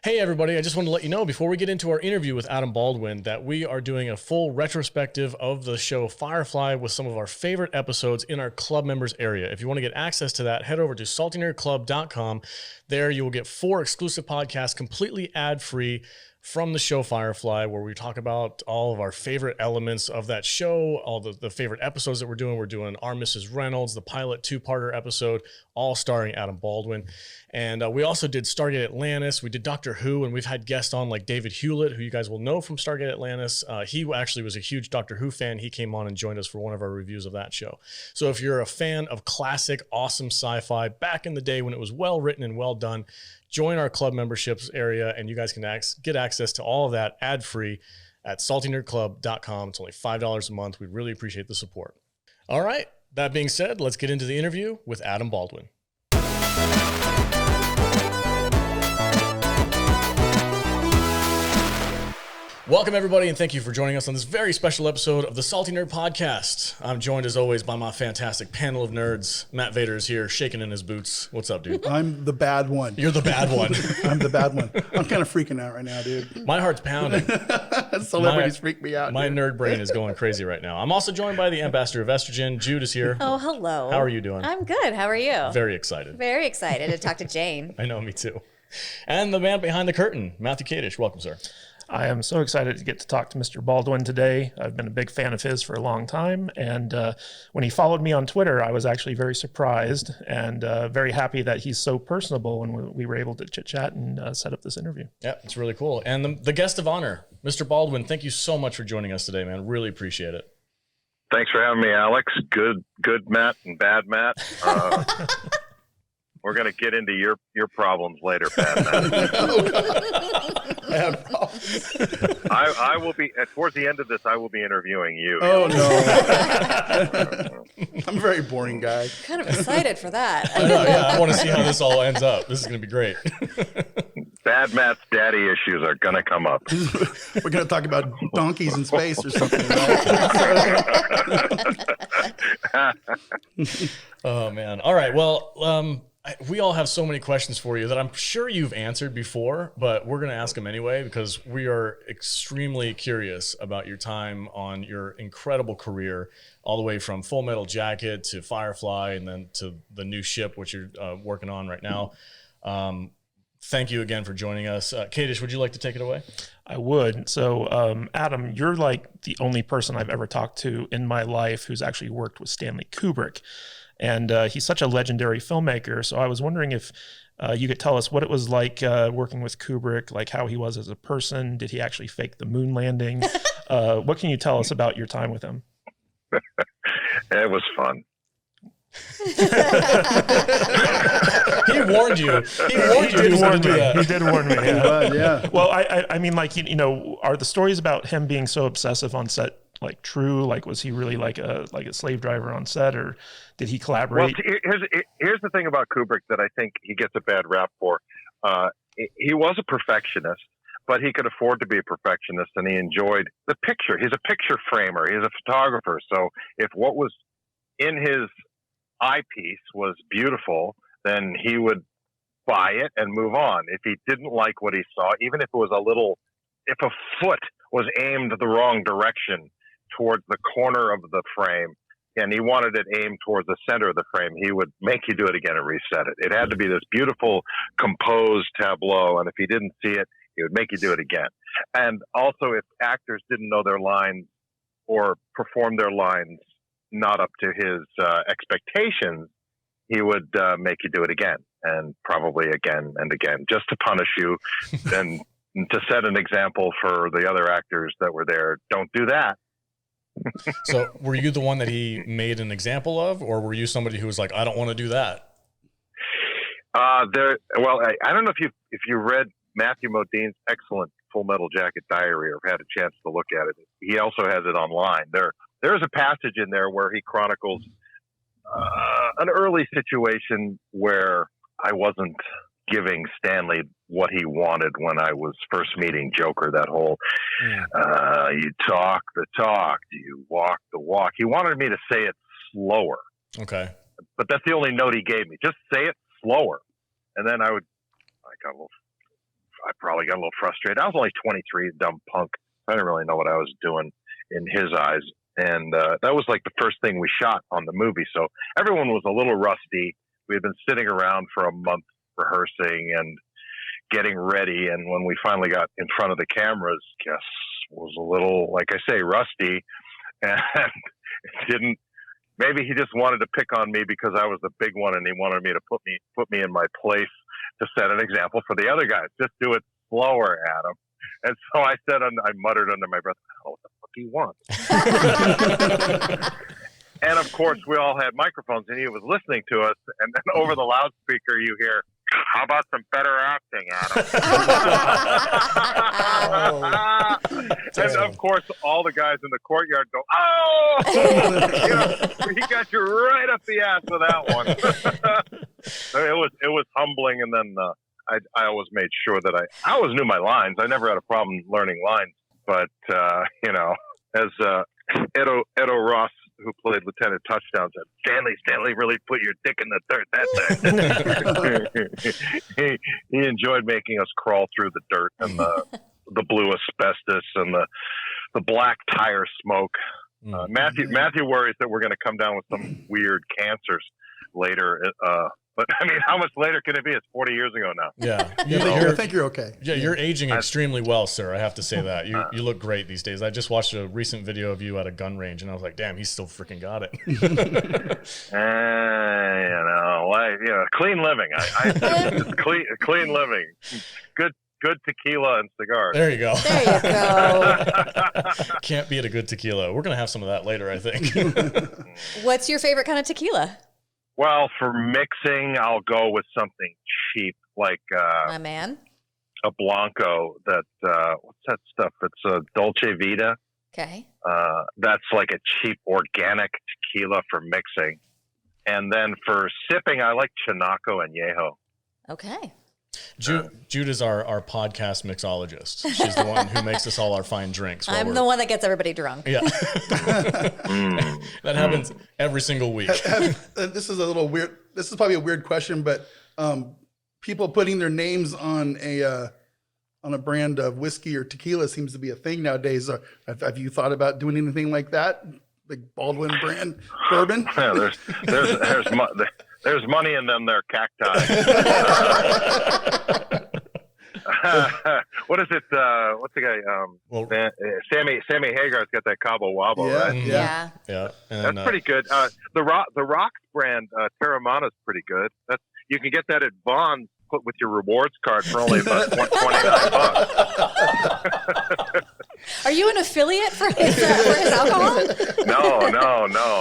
Hey everybody, I just wanted to let you know before we get into our interview with Adam Baldwin that we are doing a full retrospective of the show Firefly with some of our favorite episodes in our club members area. If you want to get access to that, head over to saltynerdclub.com. There you will get 4 exclusive podcasts completely ad-free from the show Firefly, where we talk about all of our favorite elements of that show, all the favorite episodes that we're doing. We're doing Our Mrs. Reynolds, the pilot 2-parter episode, all starring Adam Baldwin. And we also did Stargate Atlantis. We did Doctor Who, and we've had guests on like David Hewlett, who you guys will know from Stargate Atlantis. He actually was a huge Doctor Who fan. He came on and joined us for one of our reviews of that show. So if you're a fan of classic, awesome sci-fi back in the day when it was well written and well done, join our club memberships area, and you guys can get access to all of that ad-free at saltynerdclub.com. It's only $5 a month. We really appreciate the support. All right. That being said, let's get into the interview with Adam Baldwin. Welcome, everybody, and thank you for joining us on this very special episode of the Salty Nerd Podcast. I'm joined, as always, by my fantastic panel of nerds. Matt Vader is here, shaking in his boots. What's up, dude? I'm the bad one. You're the bad one. I'm the bad one. I'm kind of freaking out right now, dude. My heart's pounding. Celebrities freak me out. My nerd brain is going crazy right now. I'm also joined by the ambassador of estrogen. Jude is here. Oh, hello. How are you doing? I'm good. How are you? Very excited. Very excited to talk to Jane. I know, me too. And the man behind the curtain, Matthew Kadish. Welcome, sir. I am so excited to get to talk to Mr. Baldwin today. I've been a big fan of his for a long time. And when he followed me on Twitter, I was actually very surprised and very happy that he's so personable when we were able to chit-chat and set up this interview. Yeah, it's really cool. And the guest of honor, Mr. Baldwin, thank you so much for joining us today, man. Really appreciate it. Thanks for having me, Alex. Good Matt and bad Matt. We're going to get into your problems later, bad Matt. I will be, towards the end of this, I will be interviewing you. Oh, no. I'm a very boring guy. Kind of excited for that. I know, yeah. I want to see how this all ends up. This is going to be great. Bad Matt's daddy issues are going to come up. We're going to talk about donkeys in space or something. Right? Oh, man. All right. Well, we all have so many questions for you that I'm sure you've answered before, but we're going to ask them anyway because we are extremely curious about your time on your incredible career, all the way from Full Metal Jacket to Firefly and then to the new ship, which you're working on right now. Thank you again for joining us. Kadish, would you like to take it away? I would. So, Adam, you're like the only person I've ever talked to in my life who's actually worked with Stanley Kubrick. And he's such a legendary filmmaker. So I was wondering if you could tell us what it was like working with Kubrick, like how he was as a person. Did he actually fake the moon landing? What can you tell us about your time with him? It was fun. He warned you. He warned you. He did warn me. Yeah. Yeah. Well, I mean, like, you know, are the stories about him being so obsessive on set like true? Like, was he really like a slave driver on set, or did he collaborate? Well, here's the thing about Kubrick that I think he gets a bad rap for. He was a perfectionist, but he could afford to be a perfectionist, and he enjoyed the picture. He's a picture framer. He's a photographer. So if what was in his eyepiece was beautiful, then he would buy it and move on. If he didn't like what he saw, even if it was if a foot was aimed the wrong direction towards the corner of the frame, and he wanted it aimed towards the center of the frame, he would make you do it again and reset it. It had to be this beautiful, composed tableau, and if he didn't see it, he would make you do it again. And also, if actors didn't know their lines or perform their lines not up to his expectations, he would make you do it again, and probably again and again, just to punish you and to set an example for the other actors that were there. Don't do that. So were you the one that he made an example of, or were you somebody who was like, I don't want to do that? I don't know if you read Matthew Modine's excellent Full Metal Jacket diary or had a chance to look at it. He also has it online. There's a passage in there where he chronicles an early situation where I wasn't giving Stanley what he wanted when I was first meeting Joker. That whole, you talk the talk, you walk the walk. He wanted me to say it slower. Okay. But that's the only note he gave me. Just say it slower. And then I got a little probably got a little frustrated. I was only 23, dumb punk. I didn't really know what I was doing in his eyes. And that was like the first thing we shot on the movie. So everyone was a little rusty. We had been sitting around for a month rehearsing and getting ready. And when we finally got in front of the cameras, Gus was a little, like I say, rusty. And didn't, maybe he just wanted to pick on me because I was the big one and he wanted me to put me in my place to set an example for the other guys. Just do it slower, Adam. And so I muttered under my breath, "Oh, what the fuck do you want?" And of course, we all had microphones, and he was listening to us. And then over the loudspeaker, you hear, "How about some better acting, Adam?" And of course, all the guys in the courtyard go, "Oh!" He got you right up the ass with that one. It was humbling, and then I always made sure that I always knew my lines. I never had a problem learning lines, but as Edo Ross, who played Lieutenant Touchdown, said, Stanley really put your dick in the dirt that day. he enjoyed making us crawl through the dirt and the blue asbestos and the black tire smoke. Matthew worries that we're going to come down with some weird cancers later. But I mean, how much later can it be? It's 40 years ago now. Yeah. I think you're okay. Yeah, you're aging extremely well, sir. I have to say that. You look great these days. I just watched a recent video of you at a gun range, and I was like, damn, he's still freaking got it. Clean living. Clean living. Good tequila and cigars. There you go. There you go. Can't beat a good tequila. We're going to have some of that later, I think. What's your favorite kind of tequila? Well, for mixing, I'll go with something cheap, like My man. a Blanco. What's that stuff? It's a Dolce Vita. Okay. That's like a cheap organic tequila for mixing. And then for sipping, I like Chinaco and Yeho. Okay. Jude is our podcast mixologist. She's the one who makes us all our fine drinks. I'm the one that gets everybody drunk. Yeah. That happens every single week. This is a little weird. This is probably a weird question, but people putting their names on a brand of whiskey or tequila seems to be a thing nowadays. Have you thought about doing anything like that? Like Baldwin brand bourbon? Yeah, there's money in them there cacti. What is it? What's the guy? Sammy Hagar's got that Cabo Wabo, right? Yeah. And, that's pretty good. The Rock brand Terramana's pretty good. You can get that at Vaughn's with your rewards card for only about $29. Are you an affiliate for his alcohol? No.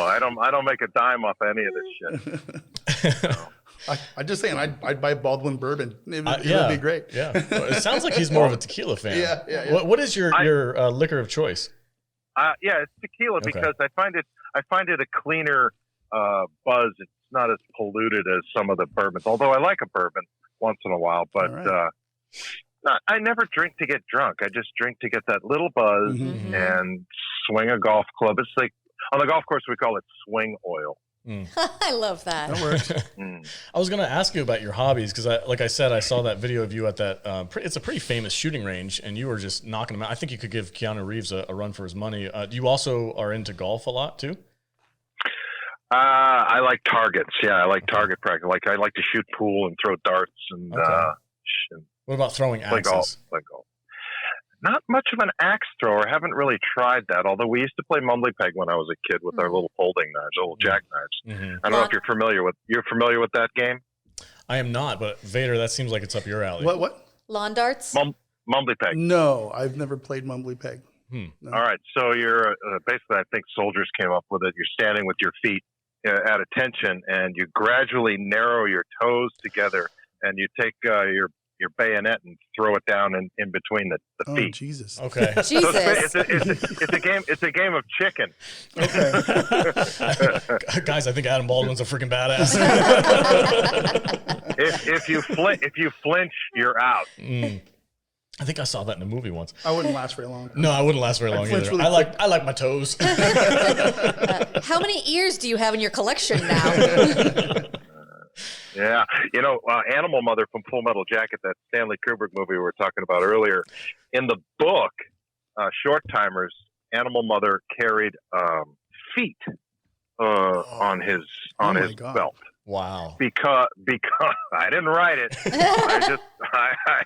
I don't make a dime off any of this shit. No. I'm just saying, I'd buy Baldwin bourbon. It would be great. Yeah. It sounds like he's more of a tequila fan. Yeah. What is your liquor of choice? It's tequila because I find it a cleaner buzz. It's not as polluted as some of the bourbons. Although I like a bourbon once in a while, but I never drink to get drunk. I just drink to get that little buzz and swing a golf club. It's like on the golf course we call it swing oil. I love that. That works. I was going to ask you about your hobbies because, like I said, I saw that video of you at that. It's a pretty famous shooting range, and you were just knocking them out. I think you could give Keanu Reeves a run for his money. You also are into golf a lot too. I like targets. Yeah, I like target practice. Like I like to shoot pool and throw darts and. What about throwing axes? Play golf. Not much of an axe thrower. Haven't really tried that. Although we used to play mumbly peg when I was a kid with our little folding knives, little jackknives. I don't know if you're familiar with that game. I am not, but Vader, that seems like it's up your alley. What? Lawn darts? Mumbly peg. No, I've never played mumbly peg. No. All right, so you're basically, I think soldiers came up with it. You're standing with your feet at attention, and you gradually narrow your toes together, and you take your bayonet and throw it down in between the feet. Oh, Jesus. Okay. Jesus. So it's a game of chicken. Okay. Guys, I think Adam Baldwin's a freaking badass. if you flinch, you're out. I think I saw that in a movie once. I wouldn't last very long. No, I wouldn't last very long either. Really I like my toes. How many ears do you have in your collection now? Yeah. Animal Mother from Full Metal Jacket, that Stanley Kubrick movie we were talking about earlier. In the book, Short Timers, Animal Mother carried feet on his God. belt. Wow. Because I didn't write it. I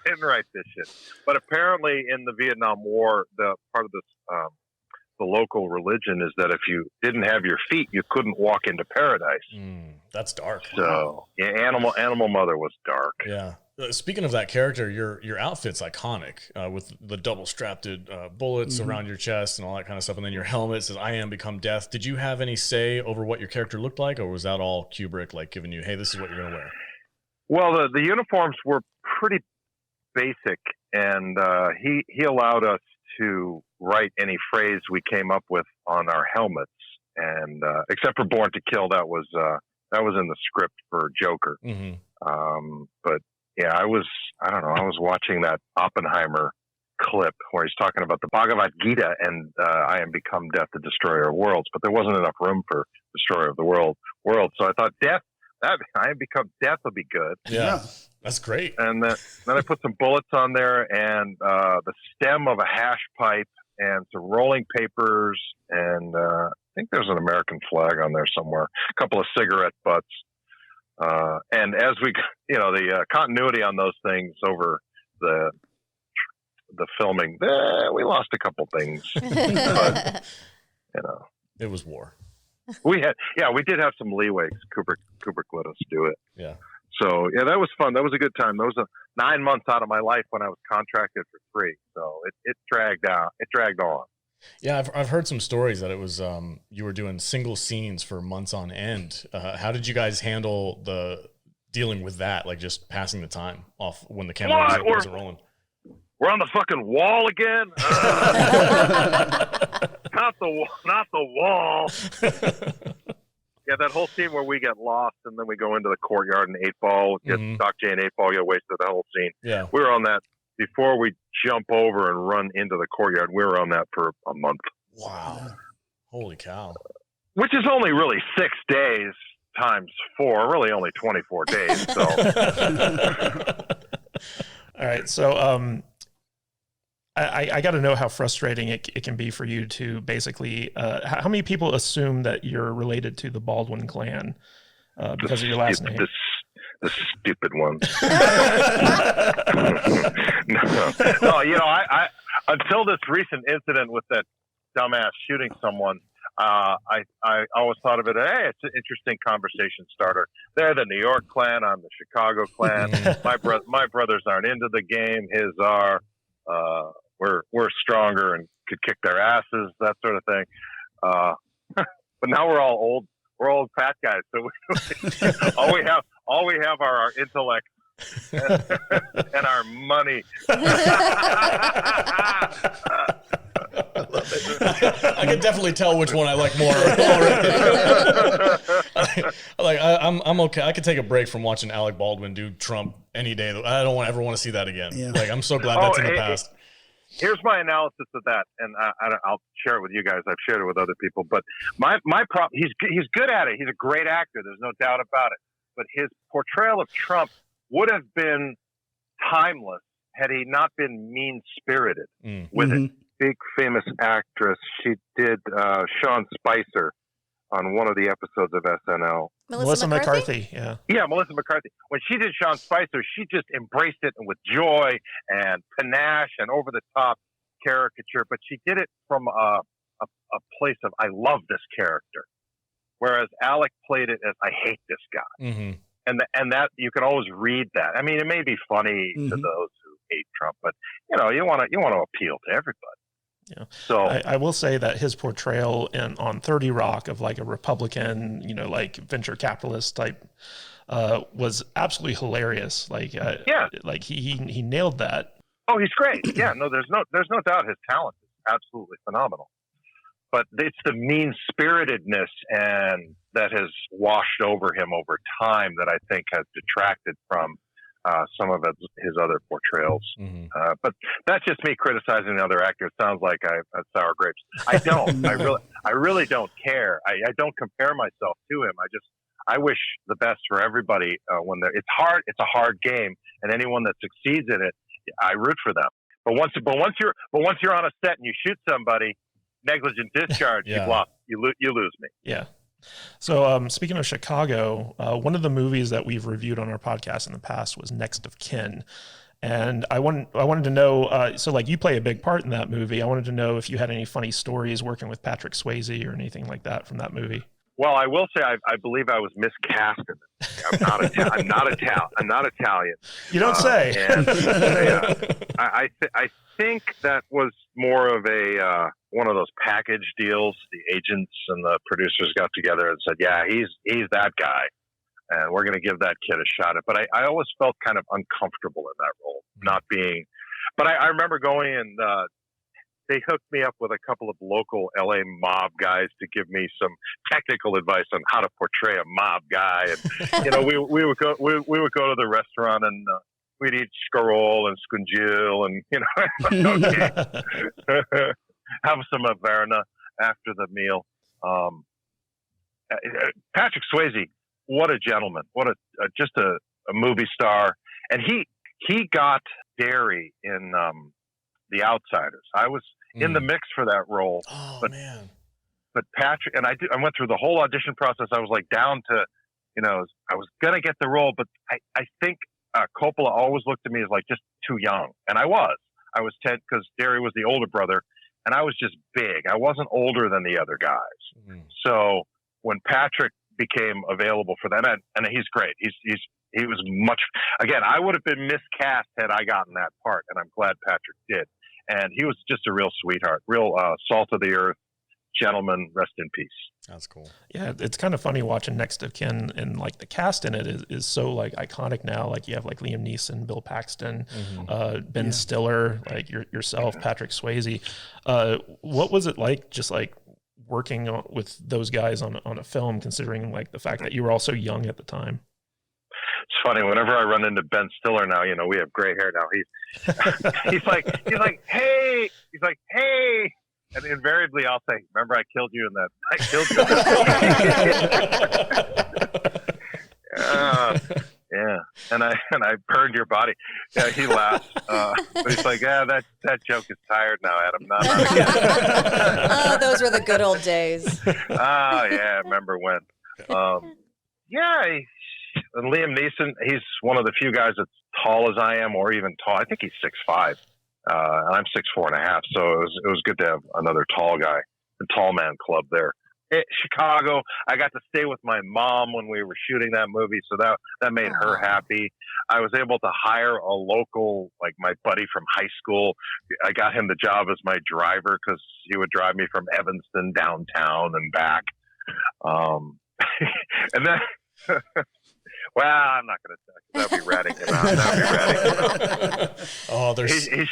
didn't write this shit. But apparently in the Vietnam War, the part of this the local religion is that if you didn't have your feet, you couldn't walk into paradise. That's dark. So yeah, Animal Mother was dark. Yeah. Speaking of that character, your outfit's iconic with the double strapped bullets around your chest and all that kind of stuff. And then your helmet says, "I am become death." Did you have any say over what your character looked like, or was that all Kubrick like giving you, hey, this is what you're going to wear? Well, the uniforms were pretty basic, and he allowed us to write any phrase we came up with on our helmets, and except for "Born to Kill," that was in the script for Joker. But yeah, I was watching that Oppenheimer clip where he's talking about the Bhagavad Gita and "I am become death, the destroyer of worlds," but there wasn't enough room for destroyer of the world. So I thought death. I am become death will be good. Yeah. That's great. And then I put some bullets on there and the stem of a hash pipe and some rolling papers. And I think there's an American flag on there somewhere. A couple of cigarette butts. And as we, the continuity on those things over the filming, we lost a couple things. But, it was war. We did have some leeway. Kubrick let us do it. Yeah. So yeah, that was fun. That was a good time. That was 9 months out of my life when I was contracted for 3. So it dragged out. It dragged on. Yeah, I've heard some stories that it was you were doing single scenes for months on end. How did you guys handle dealing with that? Like just passing the time off when the camera wasn't rolling. We're on the fucking wall again. Not the wall. Yeah, that whole scene where we get lost and then we go into the courtyard and 8-Ball, Doc J and 8-Ball get wasted, the whole scene. Yeah. We were on that before we jump over and run into the courtyard. We were on that for a month. Wow. Holy cow. Which is only really 6 days times 4, really only 24 days. So. All right. So, I got to know how frustrating it can be for you to basically, how many people assume that you're related to the Baldwin clan because of your last name? The stupid ones. No, I until this recent incident with that dumbass shooting someone, I always thought of it, hey, it's an interesting conversation starter. They're the New York clan, I'm the Chicago clan. My brothers aren't into the game, his are. We're stronger and could kick their asses, that sort of thing. But now we're all old fat guys. So all we have are our intellect and our money. I can definitely tell which one I like more. I'm okay. I could take a break from watching Alec Baldwin do Trump any day. I don't ever want to see that again. Yeah. Like I'm so glad that's in the past. Here's my analysis of that, and I'll share it with you guys. I've shared it with other people, but my problem. He's good at it. He's a great actor. There's no doubt about it. But his portrayal of Trump would have been timeless had he not been mean-spirited with it. Big famous actress. She did Sean Spicer on one of the episodes of SNL. Melissa McCarthy. Yeah, Melissa McCarthy. When she did Sean Spicer, she just embraced it with joy and panache and over-the-top caricature. But she did it from a place of, I love this character. Whereas Alec played it as, I hate this guy. And that you can always read that. I mean, it may be funny to those who hate Trump, but you want to appeal to everybody. Yeah. So I will say that his portrayal on 30 Rock of like a Republican, like venture capitalist type, was absolutely hilarious. Like, like he nailed that. Oh, he's great. Yeah, no, there's no doubt his talent is absolutely phenomenal. But it's the mean-spiritedness and that has washed over him over time that I think has detracted from some of his other portrayals. But that's just me criticizing the other actors. Sounds like I have sour grapes. I don't. I really don't care. I don't compare myself to him. I wish the best for everybody it's hard. It's a hard game, and anyone that succeeds in it, I root for them. But once you're on a set and you shoot somebody, negligent discharge, you've lost. You lose me. Yeah. So speaking of Chicago, one of the movies that we've reviewed on our podcast in the past was Next of Kin. And I wanted to know, so like you play a big part in that movie. I wanted to know if you had any funny stories working with Patrick Swayze or anything like that from that movie. Well, I will say I believe I was miscast in this. I'm not Italian. You don't say. And, yeah, I think that was more of a one of those package deals. The agents and the producers got together and said, "Yeah, he's that guy, and we're going to give that kid a shot at." But I always felt kind of uncomfortable in that role, not being. But I remember going and they hooked me up with a couple of local LA mob guys to give me some technical advice on how to portray a mob guy. And we would go to the restaurant and we'd eat scarol and scungil and okay. Have some Averna after the meal. Patrick Swayze, what a gentleman! What just a movie star, and he got Derry in The Outsiders. I was in the mix for that role. Oh, man. But Patrick and I went through the whole audition process. I was like down to, I was gonna get the role, but I think Coppola always looked at me as like just too young, and I was 10 because Derry was the older brother, and I was just big. I wasn't older than the other guys. So when Patrick became available for that, and he's great. He was much. Again, I would have been miscast had I gotten that part, and I'm glad Patrick did. And he was just a real sweetheart, real salt of the earth gentleman. Rest in peace. That's cool. Yeah, it's kind of funny watching Next of Kin, and like the cast in it is so like iconic now. Like you have like Liam Neeson, Bill Paxton, Ben Stiller, like yourself, Patrick Swayze. What was it like just like working with those guys on a film, considering like the fact that you were all so young at the time? It's funny. Whenever I run into Ben Stiller now, we have gray hair now. He's like, hey, and invariably I'll say, "Remember, I killed you in that. I killed you." Yeah, and I burned your body. Yeah, he laughs, but he's like, "Yeah, that joke is tired now, Adam. Not again." Oh, those were the good old days. Oh yeah, I remember when. And Liam Neeson, he's one of the few guys that's tall as I am, or even tall. I think he's 6'5", and I'm 6'4.5". So it was good to have another tall guy, the tall man club there. Chicago, I got to stay with my mom when we were shooting that movie, so that made her happy. I was able to hire a local, like my buddy from high school. I got him the job as my driver because he would drive me from Evanston downtown and back. And then. Well, I'm not going to. That'll be ratting him out. Oh, he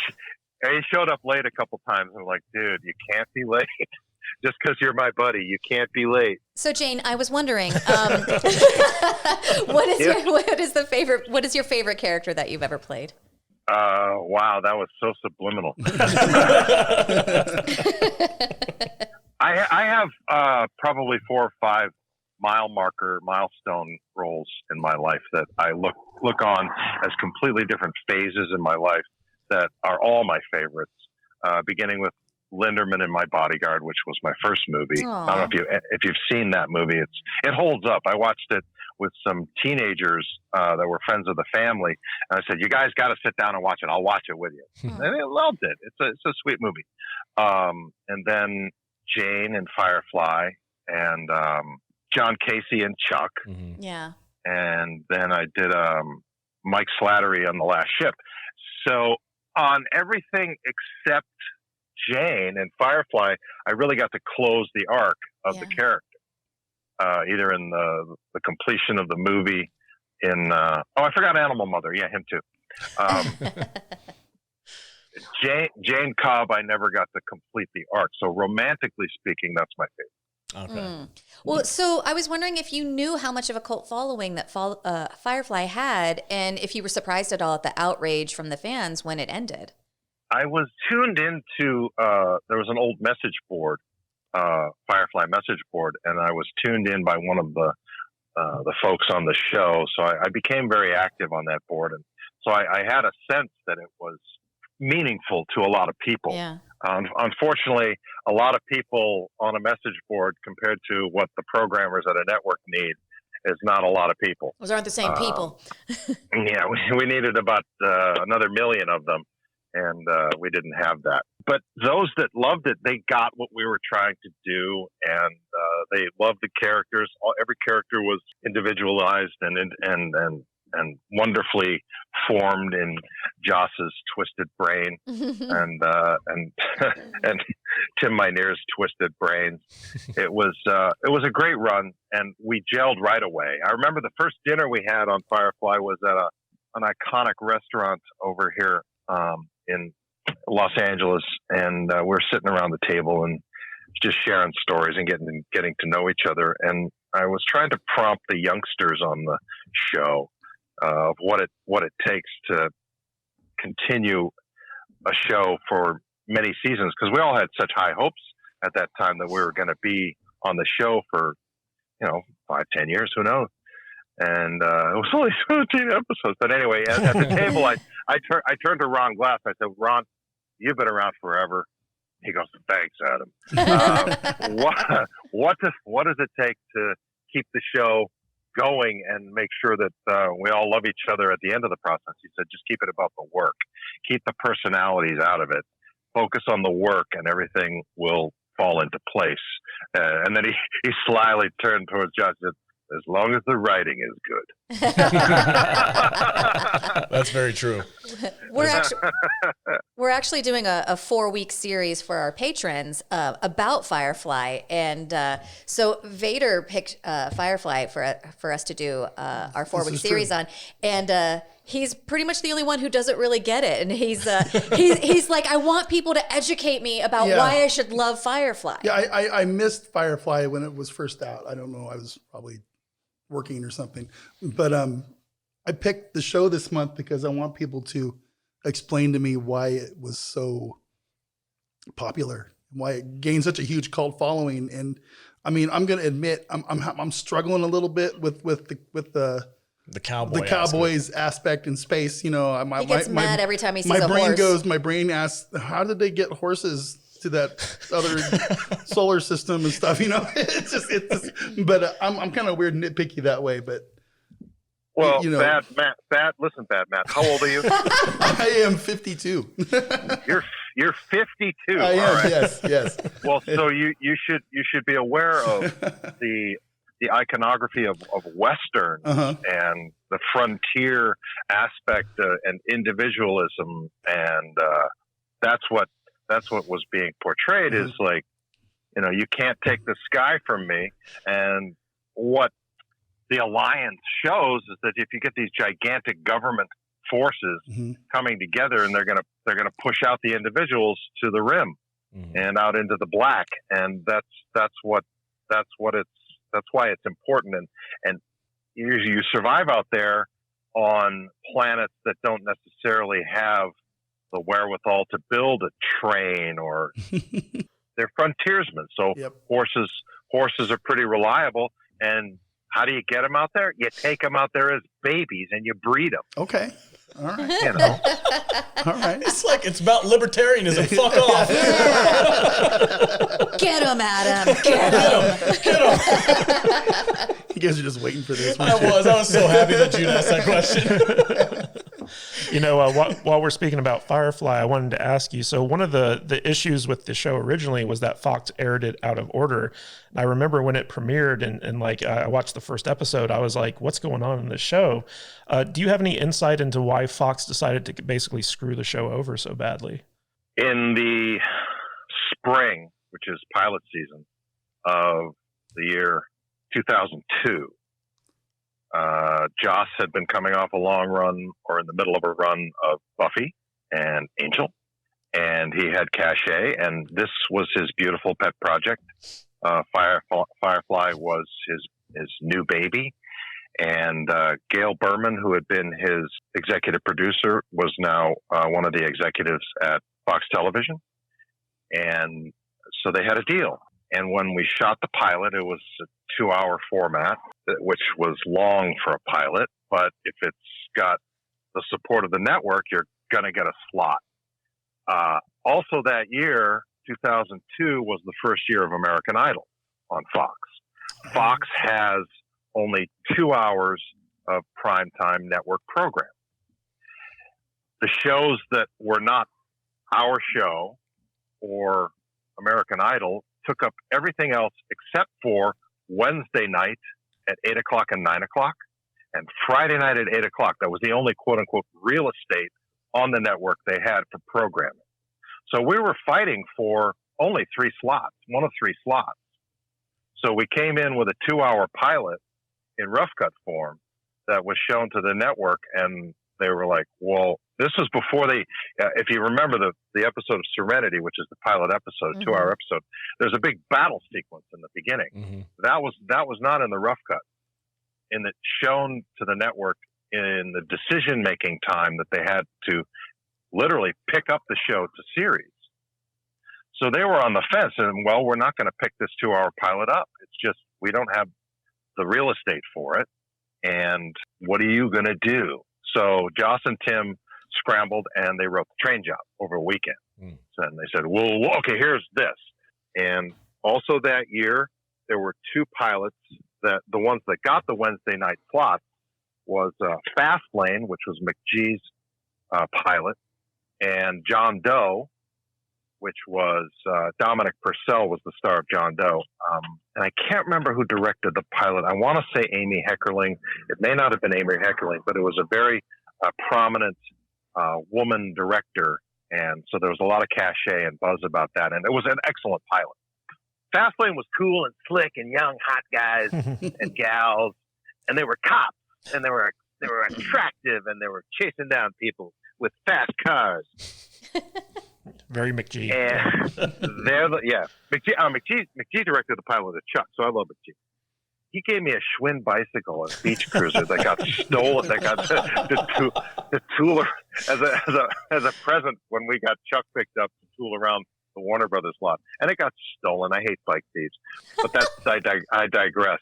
showed up late a couple times, and I'm like, dude, you can't be late. Just because you're my buddy, you can't be late. So, Jane, I was wondering, what is your favorite character that you've ever played? Wow, that was so subliminal. I have probably 4 or 5 milestone roles in my life that I look on as completely different phases in my life that are all my favorites, beginning with Linderman in My Bodyguard, which was my first movie. Aww. I don't know if you've seen that movie. It holds up. I watched it with some teenagers that were friends of the family, and I said, "You guys got to sit down and watch it. I'll watch it with you." And they loved it. It's a sweet movie. And then Jane and Firefly, and John Casey and Chuck. Mm-hmm. Yeah. And then I did Mike Slattery on The Last Ship. So on everything except Jane and Firefly, I really got to close the arc of the character, either in the completion of the movie. I forgot Animal Mother. Yeah, him too. Jane Cobb, I never got to complete the arc. So romantically speaking, that's my favorite. Okay. Well, so I was wondering if you knew how much of a cult following that Firefly had, and if you were surprised at all at the outrage from the fans when it ended. I was tuned into, there was an old message board, Firefly message board, and I was tuned in by one of the the folks on the show. So I became very active on that board. And so I had a sense that it was meaningful to a lot of people. Yeah. Unfortunately, a lot of people on a message board compared to what the programmers at a network need is not a lot of people. Those aren't the same people. Yeah, we needed about another million of them, and we didn't have that. But those that loved it, they got what we were trying to do, and they loved the characters. Every character was individualized and wonderfully formed in Joss's twisted brain and Tim Minear's twisted brains. It was a great run, and we gelled right away. I remember the first dinner we had on Firefly was at an iconic restaurant over here in Los Angeles, and we're sitting around the table and just sharing stories and getting to know each other. And I was trying to prompt the youngsters on the show of what it takes to continue a show for many seasons, because we all had such high hopes at that time that we were going to be on the show for 5-10 years, who knows. And it was only 17 episodes, but anyway, at the table I turned to Ron Glass. I said, Ron, you've been around forever. He goes, thanks, Adam. What does it take to keep the show going and make sure that we all love each other at the end of the process? He said, just keep it about the work. Keep the personalities out of it. Focus on the work, and everything will fall into place. And then he slyly turned towards Josh and said, as long as the writing is good. That's very true. We're actually doing a 4-week series for our patrons about Firefly, and so Vader picked Firefly for us to do our 4-week series on, and he's pretty much the only one who doesn't really get it, and he's like, I want people to educate me about why I should love Firefly. Yeah, I missed Firefly when it was first out. I don't know, I was probably working or something, but I picked the show this month because I want people to explain to me why it was so popular, why it gained such a huge cult following. And I mean, I'm going to admit I'm struggling a little bit with the Cowboys aspect in space. He gets mad every time he sees a horse. My brain asks, how did they get horses to that other solar system and stuff? It's just but I'm kind of weird and nitpicky that way, but well, Bad Matt, how old are you? I am 52. You're 52. I am, all right. Yes. Well, so you should be aware of the iconography of Western and the frontier aspect and individualism, and that's what was being portrayed is like, you can't take the sky from me. And what the alliance shows is that if you get these gigantic government forces coming together, and they're gonna push out the individuals to the rim and out into the black, and that's why it's important. And you survive out there on planets that don't necessarily have the wherewithal to build a train, or they're frontiersmen. So horses are pretty reliable. And how do you get them out there? You take them out there as babies and you breed them. Okay. All right. All right. It's about libertarianism. Fuck off. Get him, Adam. Get him. You guys are just waiting for this. I was so happy that you asked that question. While we're speaking about Firefly, I wanted to ask you, so one of the issues with the show originally was that Fox aired it out of order. And I remember when it premiered and I watched the first episode, I was like, what's going on in this show? Do you have any insight into why Fox decided to basically screw the show over so badly? In the spring, which is pilot season of the year 2002, Joss had been coming off a long run, or in the middle of a run, of Buffy and Angel, and he had cachet, and this was his beautiful pet project. Firefly was his new baby, and Gail Berman, who had been his executive producer, was now one of the executives at Fox Television, and so they had a deal. And when we shot the pilot, it was 2-hour format, which was long for a pilot. But if it's got the support of the network, you're going to get a slot. Also that year, 2002, was the first year of American Idol on Fox. Fox has only 2 hours of primetime network program. The shows that were not our show or American Idol took up everything else except for Wednesday night at 8 o'clock and 9 o'clock, and Friday night at 8 o'clock. That was the only quote-unquote real estate on the network they had for programming. So we were fighting for only 3 slots, one of 3 slots. So we came in with a 2-hour pilot in rough cut form that was shown to the network, and they were like, well, this was before they, if you remember the episode of Serenity, which is the pilot episode, 2-hour episode, there's a big battle sequence in the beginning. That was not in the rough cut. And it's shown to the network in the decision-making time that they had to literally pick up the show to series. So they were on the fence, and, well, we're not going to pick this 2-hour pilot up. It's just we don't have the real estate for it, and what are you going to do? So Joss and Tim scrambled, and they wrote The Train Job over a weekend. And they said, well, okay, here's this. And also that year, there were 2 pilots that the ones that got the Wednesday night slots was Fast Lane, which was McGee's pilot, and John Doe, which was Dominic Purcell was the star of John Doe. And I can't remember who directed the pilot. I want to say Amy Heckerling. It may not have been Amy Heckerling, but it was a very prominent woman director. And so there was a lot of cachet and buzz about that. And it was an excellent pilot. Fastlane was cool and slick and young, hot guys and gals. And they were cops. And they were attractive. And they were chasing down people with fast cars. Very McGee. And McGee directed the pilot of Chuck, so I love McGee. He gave me a Schwinn bicycle, a beach cruiser that got stolen. That got the tool as a present when we got Chuck picked up to tool around the Warner Brothers lot, and it got stolen. I hate bike thieves, but I digress.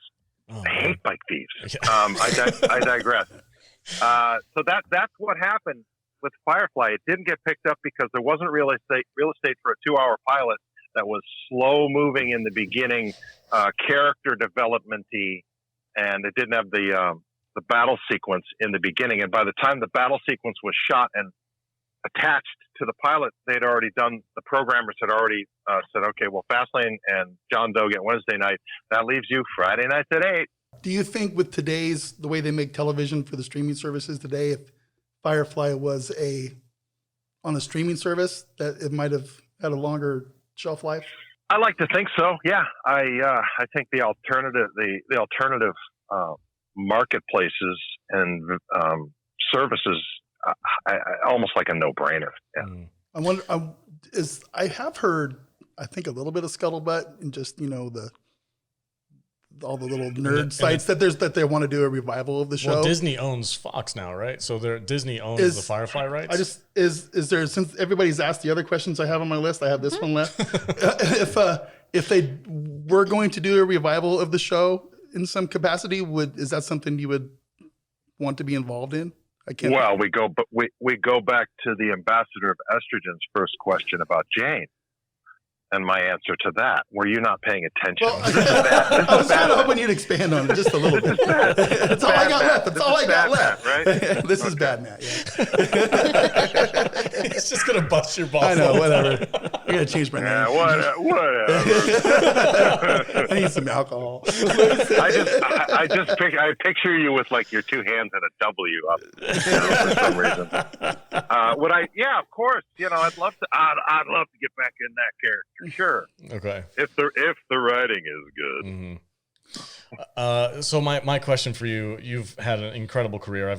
I hate bike thieves. I digress. So that's what happened with Firefly. It didn't get picked up because there wasn't real estate for a 2-hour pilot that was slow moving in the beginning, character development-y, and it didn't have the battle sequence in the beginning. And by the time the battle sequence was shot and attached to the pilot, they'd already done, the programmers had already said, okay, well, Fastlane and John Doe get Wednesday night. That leaves you Friday nights at 8. Do you think with the way they make television for the streaming services today, if Firefly was on a streaming service, that it might have had a longer shelf life? I like to think so. Yeah, I think the alternative marketplaces and services, almost like a no-brainer. Yeah. I wonder. I have heard, I think, a little bit of scuttlebutt and just all the little nerd sites that they want to do a revival of the show. Well, Disney owns Fox now, right? So Disney owns the Firefly rights. Is there, since everybody's asked the other questions I have on my list, I have this one left. If they were going to do a revival of the show in some capacity, is that something you would want to be involved in? Well, we go back to the ambassador of estrogen's first question about Jane. And my answer to that, were you not paying attention? Well, I was kind of hoping you'd expand on it just a little bit. That's all I got left. That's all I got left. Right? This is bad, Matt. Yeah. It's just going to bust your balls. I know, whatever. I got to change my name. Yeah, whatever. I need some alcohol. I picture you with like your 2 hands and a W up for some reason. Yeah, of course. I'd love to get back in that character. Sure. Okay. If the writing is good. Mm-hmm. So my question for you: you've had an incredible career.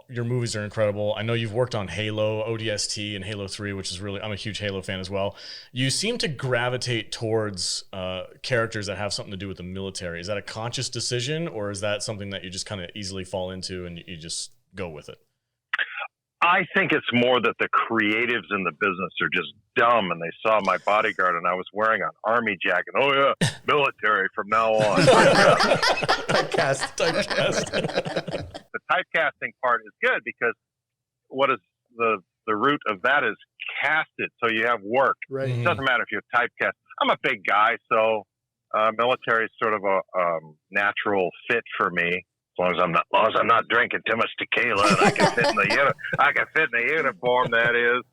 Your movies are incredible. I know you've worked on Halo, ODST, and Halo 3, which is really, I'm a huge Halo fan as well. You seem to gravitate towards characters that have something to do with the military. Is that a conscious decision, or is that something that you just kind of easily fall into and you just go with it? I think it's more that the creatives in the business are just dumb, and they saw my Bodyguard, and I was wearing an army jacket. Oh yeah, military from now on. Typecast. The typecasting part is good because what is the root of that is casted, so you have work. Right. It doesn't matter if you're typecast. I'm a big guy, so military is sort of a natural fit for me. As long as I'm not drinking too much tequila, and I can fit in the uniform. That is.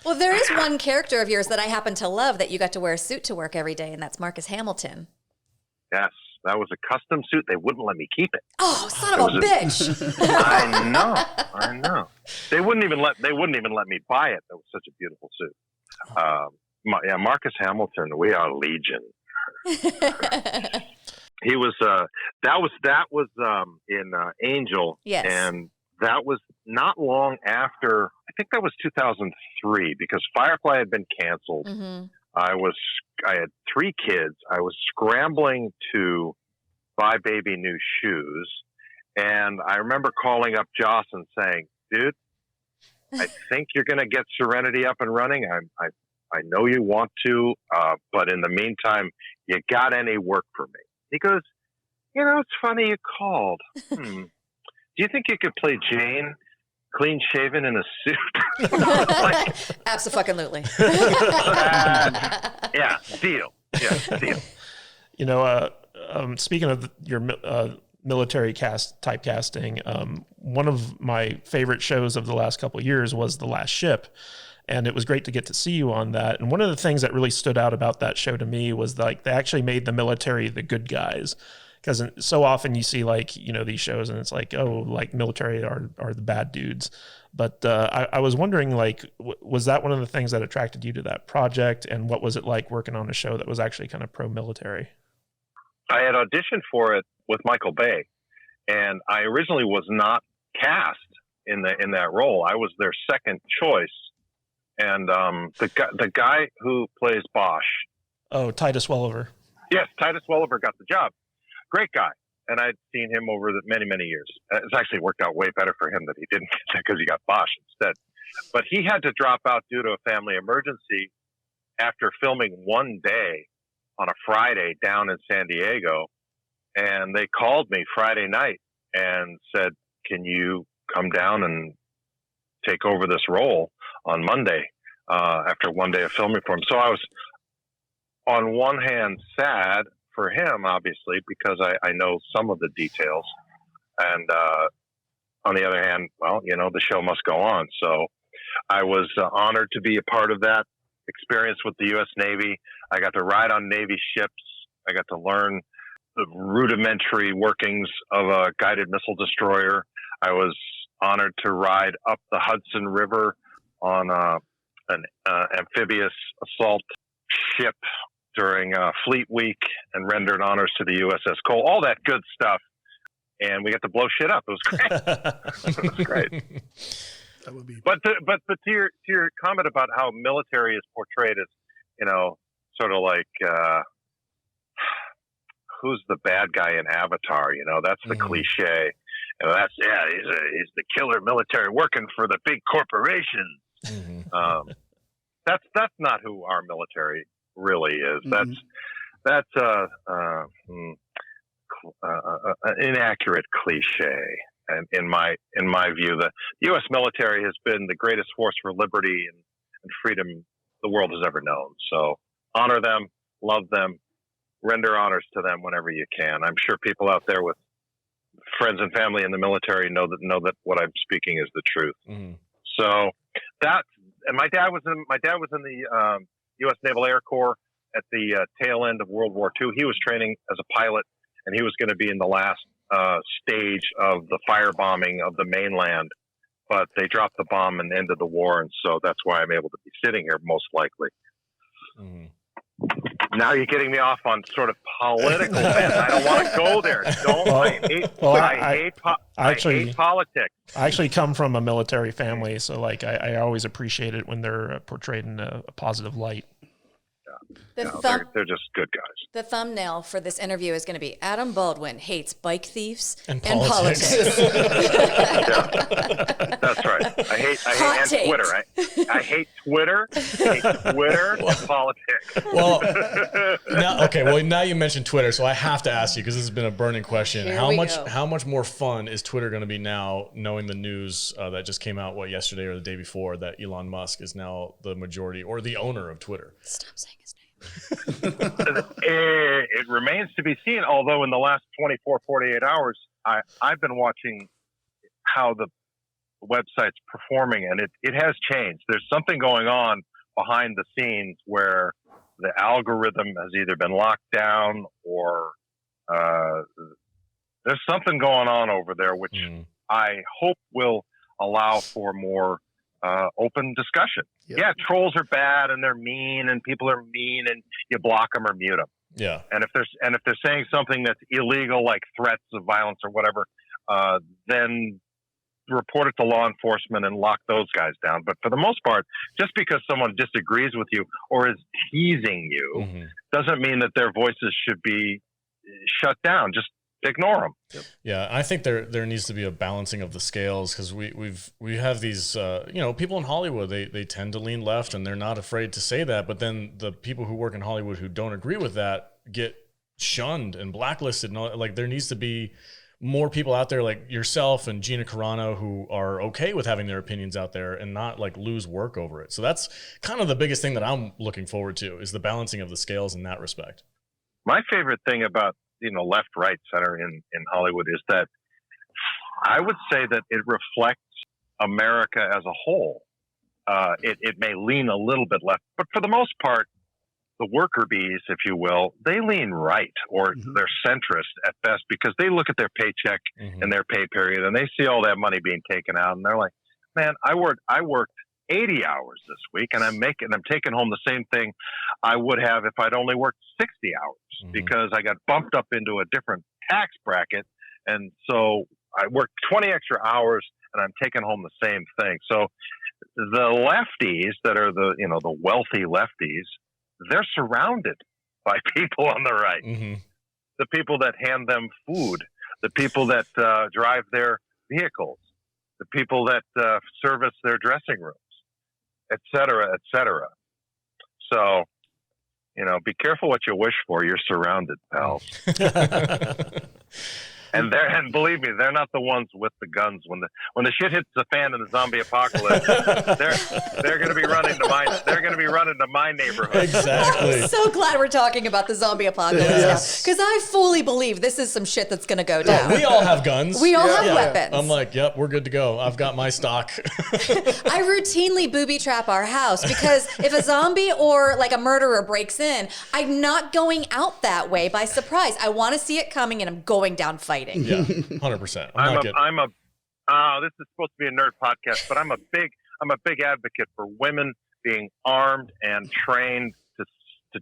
Well, there is one character of yours that I happen to love that you got to wear a suit to work every day, and that's Marcus Hamilton. Yes, that was a custom suit. They wouldn't let me keep it. Oh, son of a bitch! I know. They wouldn't even let me buy it. That was such a beautiful suit. Marcus Hamilton. We are legion. He was that was in Angel, yes, and that was not long after. I think that was 2003 because Firefly had been canceled. Mm-hmm. I had 3 kids. I was scrambling to buy baby new shoes, and I remember calling up Joss and saying, "Dude, I think you're going to get Serenity up and running. I know you want to, but in the meantime, you got any work for me?" He goes, "It's funny you called. Do you think you could play Jane, clean shaven in a suit?" Like, absolutely. yeah, deal. Yeah, deal. Speaking of your military typecasting, one of my favorite shows of the last couple of years was The Last Ship. And it was great to get to see you on that. And one of the things that really stood out about that show to me was like they actually made the military the good guys. Because so often you see like, these shows and it's like, oh, like military are the bad dudes. But I was wondering, like, was that one of the things that attracted you to that project? And what was it like working on a show that was actually kind of pro-military? I had auditioned for it with Michael Bay. And I originally was not cast in that role. I was their second choice. And the guy who plays Bosch. Oh, Titus Welliver. Yes, Titus Welliver got the job. Great guy. And I'd seen him over many, many years. It's actually worked out way better for him that he didn't because he got Bosch instead. But he had to drop out due to a family emergency after filming one day on a Friday down in San Diego. And they called me Friday night and said, "Can you come down and take over this role on Monday after one day of filming for him?" So I was, on one hand, sad for him, obviously, because I know some of the details. And on the other hand, well, the show must go on. So I was honored to be a part of that experience with the U.S. Navy. I got to ride on Navy ships. I got to learn the rudimentary workings of a guided missile destroyer. I was honored to ride up the Hudson River on an amphibious assault ship during Fleet Week and rendered honors to the USS Cole, all that good stuff. And we got to blow shit up. It was great. It was great. That would be. But to your comment about how military is portrayed as, sort of like, who's the bad guy in Avatar? That's the cliche. He's the killer military working for the big corporations. Mm-hmm. That's not who our military really is. Mm-hmm. That's an inaccurate cliche. And in my view, the U.S. military has been the greatest force for liberty and freedom the world has ever known. So honor them, love them, render honors to them whenever you can. I'm sure people out there with friends and family in the military know that what I'm speaking is the truth. Mm-hmm. So and my dad was in the U.S. Naval Air Corps at the tail end of World War II. He was training as a pilot, and he was going to be in the last stage of the firebombing of the mainland. But they dropped the bomb and ended the war, and so that's why I'm able to be sitting here, most likely. Mm-hmm. Now you're getting me off on sort of political. I don't want to go there. I hate politics. I actually come from a military family, so like I always appreciate it when they're portrayed in a positive light. Yeah. They're just good guys. The thumbnail for this interview is going to be Adam Baldwin hates bike thieves and politics. That's right. I hate take. Twitter. I hate Twitter. I hate Twitter and politics. Well, now you mentioned Twitter, so I have to ask you because this has been a burning question. Here How we much go. more fun is Twitter going to be now, knowing the news that just came out yesterday or the day before that Elon Musk is now the majority or the owner of Twitter? Stop saying his name. It remains to be seen. Although in the last 24, 48 hours, I've been watching how the website's performing, and it has changed. There's something going on behind the scenes where the algorithm has either been locked down or there's something going on over there, which I hope will allow for more open discussion. Yep. Yeah, trolls are bad and they're mean and people are mean and you block them or mute them. Yeah. And if they're saying something that's illegal, like threats of violence or whatever, then report it to law enforcement and lock those guys down. But for the most part, just because someone disagrees with you or is teasing you doesn't mean that their voices should be shut down. Just ignore them. Yep. Yeah, I think there needs to be a balancing of the scales because we have these people in Hollywood, they tend to lean left and they're not afraid to say that, but then the people who work in Hollywood who don't agree with that get shunned and blacklisted and all. Like there needs to be more people out there like yourself and Gina Carano who are okay with having their opinions out there and not like lose work over it. So that's kind of the biggest thing that I'm looking forward to is the balancing of the scales in that respect. My favorite thing about left, right, center in Hollywood is that I would say that it reflects America as a whole. It may lean a little bit left, but for the most part, the worker bees, if you will, they lean right or they're centrist at best because they look at their paycheck and their pay period and they see all that money being taken out and they're like, man, I worked 80 hours this week and I'm taking home the same thing I would have if I'd only worked 60 hours because I got bumped up into a different tax bracket. And so I worked 20 extra hours and I'm taking home the same thing. So the lefties that are the wealthy lefties, they're surrounded by people on the right, the people that hand them food, the people that drive their vehicles, the people that service their dressing rooms, et cetera, et cetera. So, be careful what you wish for. You're surrounded, pals. And believe me, they're not the ones with the guns. When the shit hits the fan in the zombie apocalypse, they're going to be running to my neighborhood. Exactly. I'm so glad we're talking about the zombie apocalypse now because I fully believe this is some shit that's going to go down. We all have guns. We all have weapons. I'm like, yep, we're good to go. I've got my stock. I routinely booby trap our house because if a zombie or like a murderer breaks in, I'm not going out that way by surprise. I want to see it coming and I'm going down fighting. Yeah, 100%. This is supposed to be a nerd podcast, but I'm a big advocate for women being armed and trained to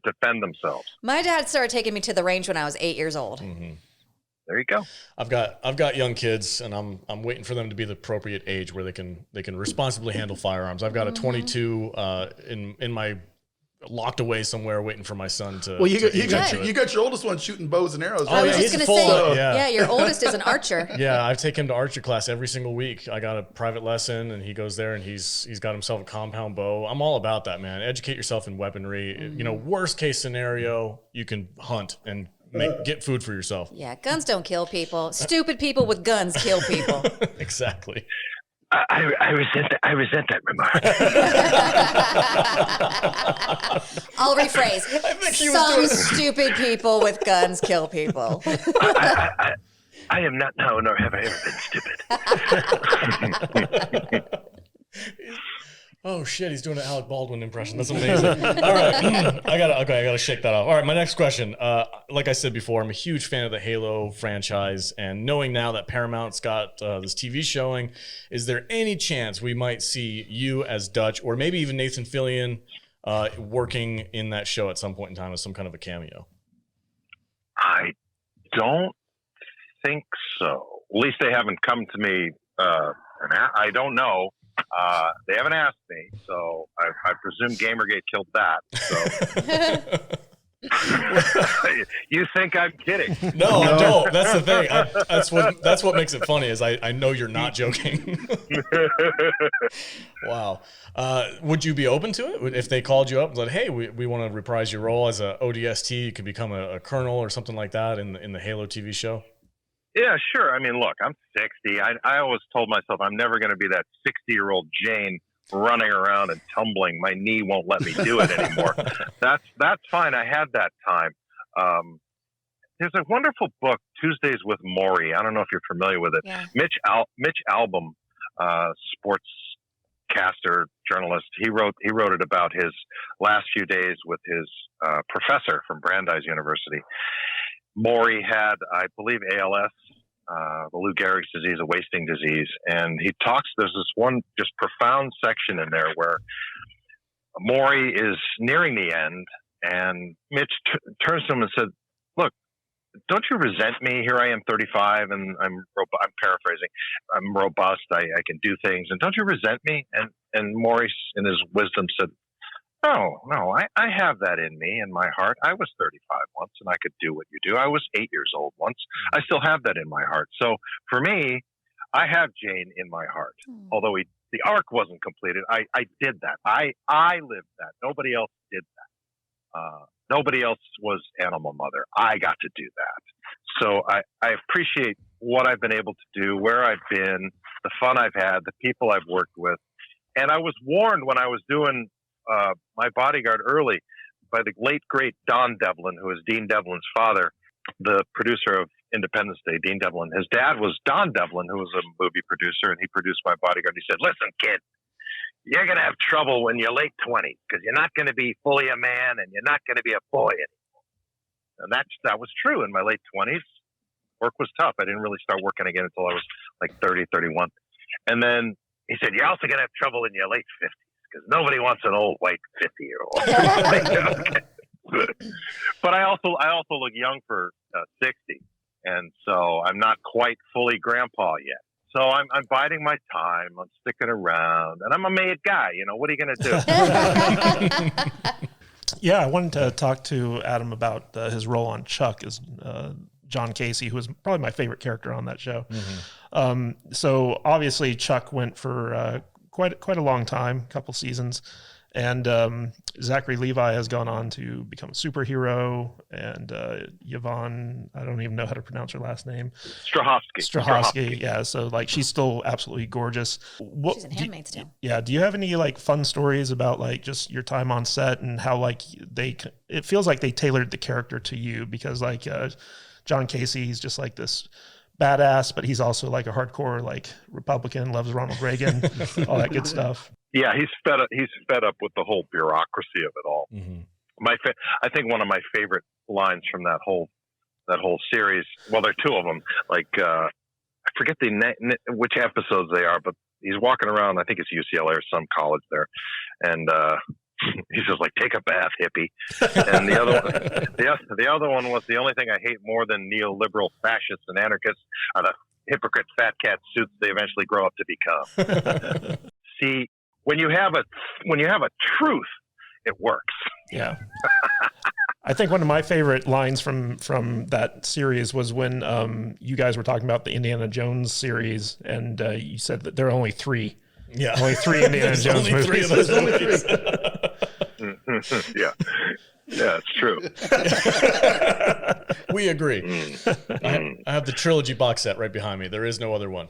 defend themselves. My dad started taking me to the range when I was 8 years old. There you go. I've got young kids, and I'm waiting for them to be the appropriate age where they can responsibly handle firearms. I've got a 22 in my locked away somewhere waiting for my son to. Well, you got your oldest one shooting bows and arrows. I was right? just going to say, yeah, your oldest is an archer. Yeah, I take him to archer class every single week. I got a private lesson, and he goes there, and he's got himself a compound bow. I'm all about that, man. Educate yourself in weaponry. Worst case scenario, you can hunt and get food for yourself. Yeah, guns don't kill people. Stupid people with guns kill people. Exactly. I resent that remark. I'll rephrase. Some stupid people with guns kill people. I am not now, nor have I ever been stupid. Oh shit, he's doing an Alec Baldwin impression. That's amazing. All right. I gotta shake that off. All right, my next question. Like I said before, I'm a huge fan of the Halo franchise, and knowing now that Paramount's got this TV showing, is there any chance we might see you as Dutch, or maybe even Nathan Fillion, working in that show at some point in time as some kind of a cameo? I don't think so. At least they haven't come to me. I don't know. They haven't asked me, so I presume Gamergate killed that. So. You think I'm kidding? No, I don't. That's the thing. That's what makes it funny is I know you're not joking. Wow. Would you be open to it if they called you up and said, "Hey, we want to reprise your role as a ODST. You could become a colonel or something like that in the Halo TV show"? Yeah, sure. I mean, look, I'm 60. I always told myself I'm never going to be that 60-year-old Jane running around and tumbling. My knee won't let me do it anymore. That's fine. I had that time. There's a wonderful book, Tuesdays with Maury. I don't know if you're familiar with it. Yeah. Mitch Albom, sportscaster, journalist. He wrote it about his last few days with his professor from Brandeis University. Maury had, I believe, ALS. The Lou Gehrig's disease, a wasting disease. And he talks, there's this one just profound section in there where Maury is nearing the end and Mitch turns to him and said, "Look, don't you resent me? Here I am 35 and I'm paraphrasing. I'm robust. I can do things. And don't you resent me?" And Maury in his wisdom said, No, I have that in me, in my heart. I was 35 once, and I could do what you do. I was 8 years old once. I still have that in my heart. So for me, I have Jane in my heart. Although the arc wasn't completed, I did that. I lived that. Nobody else did that. Nobody else was Animal Mother. I got to do that. So I appreciate what I've been able to do, where I've been, the fun I've had, the people I've worked with. And I was warned when I was doing my Bodyguard early by the late, great Don Devlin, who is Dean Devlin's father, the producer of Independence Day, Dean Devlin. His dad was Don Devlin, who was a movie producer, and he produced my Bodyguard. He said, "Listen, kid, you're going to have trouble when you're late 20s because you're not going to be fully a man and you're not going to be a boy anymore." And that was true in my late 20s. Work was tough. I didn't really start working again until I was like 30, 31. And then he said, "You're also going to have trouble in your late 50s. Because nobody wants an old white 50-year-old." But I also look young for 60, and so I'm not quite fully grandpa yet. So I'm biding my time. I'm sticking around, and I'm a made guy. You know, what are you going to do? Yeah, I wanted to talk to Adam about his role on Chuck as John Casey, who was probably my favorite character on that show. Mm-hmm. So obviously Chuck went for quite a long time, a couple seasons, and Zachary Levi has gone on to become a superhero, and Yvonne, I don't even know how to pronounce her last name. Strahovski, yeah. So like she's still absolutely gorgeous. She's in Handmaid's Tale. Yeah. Do you have any like fun stories about like just your time on set and how like it feels like they tailored the character to you, because like John Casey, he's just like this badass, but he's also like a hardcore like Republican, loves Ronald Reagan, all that good stuff. Yeah, he's fed up with the whole bureaucracy of it all. Mm-hmm. I think one of my favorite lines from that whole series. Well, there are two of them. Like I forget which episodes they are, but he's walking around. I think it's UCLA or some college there, and he says, like, "Take a bath, hippie." And the other one was, "The only thing I hate more than neoliberal fascists and anarchists are the hypocrite fat cat suits they eventually grow up to become." See, when you have a truth, it works. Yeah. I think one of my favorite lines from that series was when you guys were talking about the Indiana Jones series, and you said that there are only three. Yeah, only three Indiana Jones movies. Three of those movies. Yeah, it's true. We agree. I have the trilogy box set right behind me. There is no other one.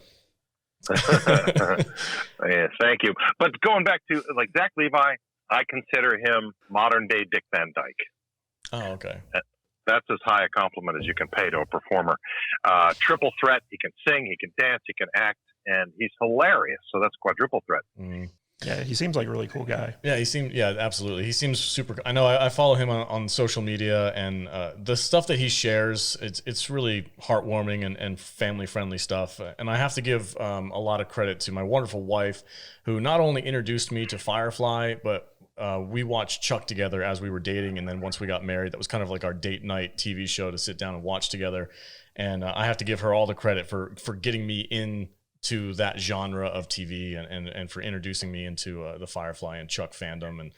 Yeah, thank you. But going back to like Zach Levi, I consider him modern day Dick Van Dyke. Oh, okay. That's as high a compliment as you can pay to a performer. Triple threat. He can sing, he can dance, he can act, and he's hilarious. So that's quadruple threat. Yeah, he seems like a really cool guy. Yeah, absolutely. He seems super. I know I follow him on social media, and the stuff that he shares, it's really heartwarming and family friendly stuff. And I have to give a lot of credit to my wonderful wife, who not only introduced me to Firefly, but we watched Chuck together as we were dating. And then once we got married, that was kind of like our date night TV show to sit down and watch together. And I have to give her all the credit for getting me in to that genre of TV and for introducing me into the Firefly and Chuck fandom. And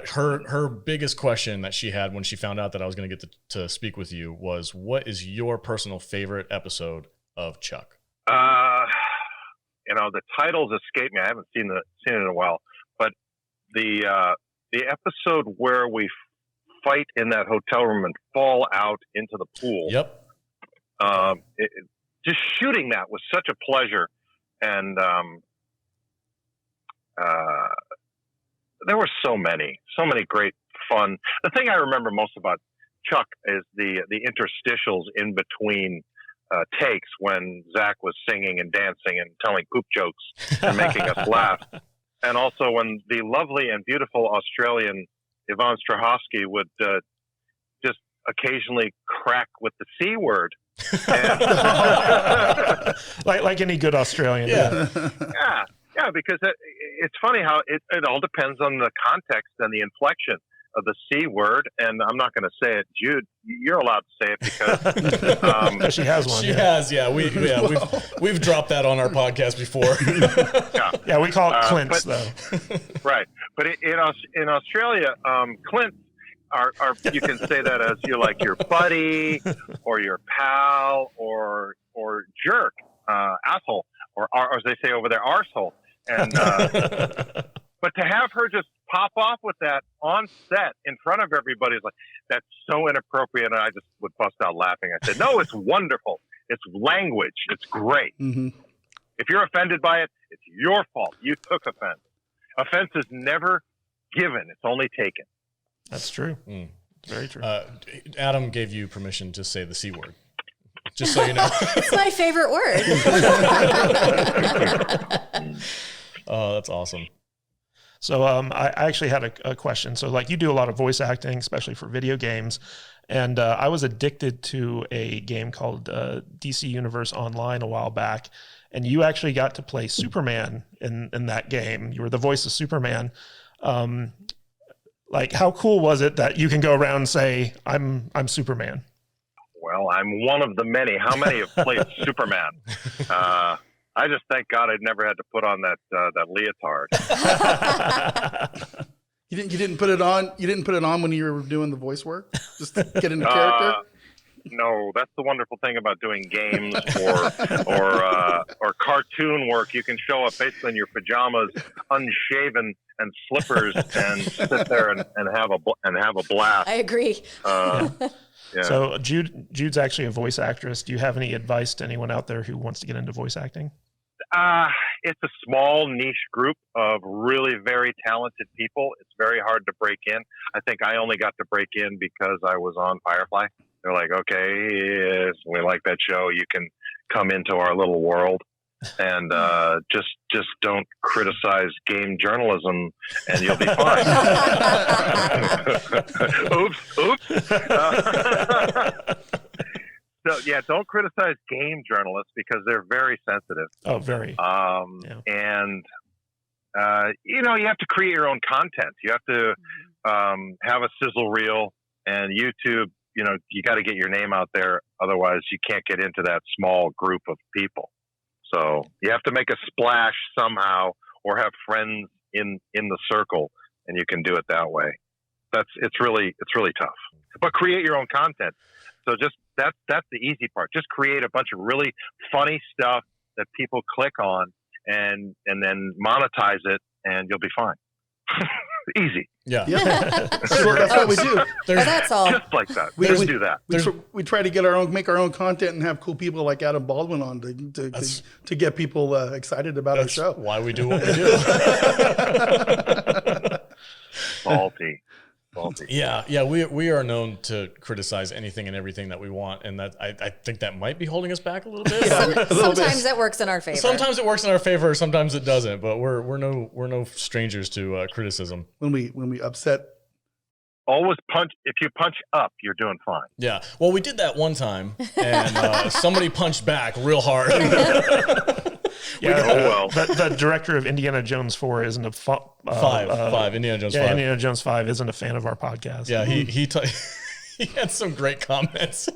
her biggest question that she had when she found out that I was going to get to speak with you was, what is your personal favorite episode of Chuck? The titles escape me. I haven't seen it in a while, but the episode where we fight in that hotel room and fall out into the pool. Yep. Just shooting that was such a pleasure. And there were so many great fun. The thing I remember most about Chuck is the interstitials in between takes when Zach was singing and dancing and telling poop jokes and making us laugh. And also when the lovely and beautiful Australian Yvonne Strahovski would just occasionally crack with the C word. And, like any good Australian. Yeah. Yeah, because it's funny how it all depends on the context and the inflection of the C word. And I'm not going to say it. Jude, you're allowed to say it because she has one. She has, yeah. We've dropped that on our podcast before. Yeah, we call it Clint's though. Right, but in Australia, Clint. You can say that as you're like your buddy or your pal or jerk, asshole, or as they say over there, arsehole. And but to have her just pop off with that on set in front of everybody is like, that's so inappropriate, and I just would bust out laughing. I said, no, it's wonderful. It's language. It's great. Mm-hmm. If you're offended by it, it's your fault. You took offense. Offense is never given; it's only taken. That's true. Very true. Adam gave you permission to say the C word, just so you know. It's my favorite word. Oh, that's awesome. So I actually had a question. So like you do a lot of voice acting, especially for video games. And I was addicted to a game called DC Universe Online a while back. And you actually got to play Superman in that game. You were the voice of Superman. Like, how cool was it that you can go around and say, I'm Superman? Well, I'm one of the many. How many have played Superman? I just thank God I'd never had to put on that leotard. You didn't put it on. You didn't put it on when you were doing the voice work, just to get into character. No, that's the wonderful thing about doing games or cartoon work. You can show up basically in your pajamas, unshaven, and slippers, and sit there and have a blast. I agree. Yeah. So Jude's actually a voice actress. Do you have any advice to anyone out there who wants to get into voice acting? It's a small niche group of really very talented people. It's very hard to break in. I think I only got to break in because I was on Firefly. They're like, okay, yes, we like that show. You can come into our little world, and just don't criticize game journalism, and you'll be fine. Oops. So yeah, don't criticize game journalists because they're very sensitive. Oh, very. And you have to create your own content. You have to have a sizzle reel, and YouTube. You got to get your name out there. Otherwise, you can't get into that small group of people. So you have to make a splash somehow, or have friends in the circle, and you can do it that way. It's really tough. But create your own content. So just that's the easy part. Just create a bunch of really funny stuff that people click on, and then monetize it, and you'll be fine. Easy. Yeah. That's what we do. That's all. Just like that. We just do that. We try to make our own content and have cool people like Adam Baldwin on to get people excited about our show. Why we do what we do. Salty. Yeah. We are known to criticize anything and everything that we want, and that I think that might be holding us back a little bit. Sometimes that works in our favor. Sometimes it works in our favor. Sometimes it doesn't. But we're no strangers to criticism. When we upset. Always punch. If you punch up, you're doing fine. Yeah. Well, we did that one time, and somebody punched back real hard. Yeah, the director of Indiana Jones 4 isn't a five. Indiana Jones 5. Indiana Jones 5 isn't a fan of our podcast. Yeah, he had some great comments.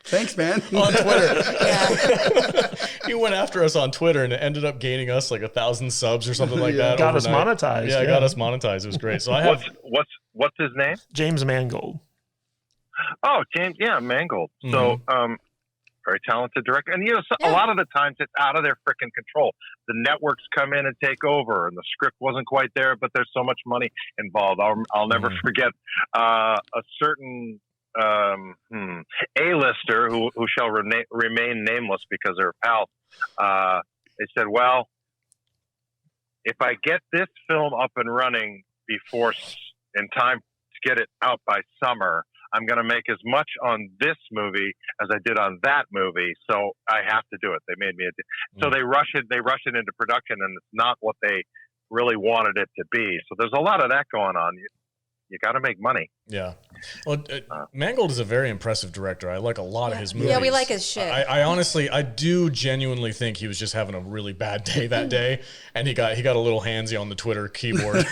Thanks, man. on Twitter. Yeah. He went after us on Twitter and it ended up gaining us like 1,000 subs or something like that. Got us overnight. monetized. Yeah, got us monetized. It was great. So I have What's his name? James Mangold. Oh, James. Yeah, Mangold. Mhm. So, very talented director. And, you know, a lot of the times it's out of their freaking control. The networks come in and take over, and the script wasn't quite there, but there's so much money involved. I'll never forget a certain A-lister who shall remain nameless because they're pals. They said, well, if I get this film up and running in time to get it out by summer, I'm going to make as much on this movie as I did on that movie, so I have to do it. They made me so they rush it into production, and it's not what they really wanted it to be. So there's a lot of that going on. You got to make money. Yeah. Well, Mangold is a very impressive director. I like a lot of his movies. Yeah, we like his shit. I honestly, I do genuinely think he was just having a really bad day that day, and he got a little handsy on the Twitter keyboard.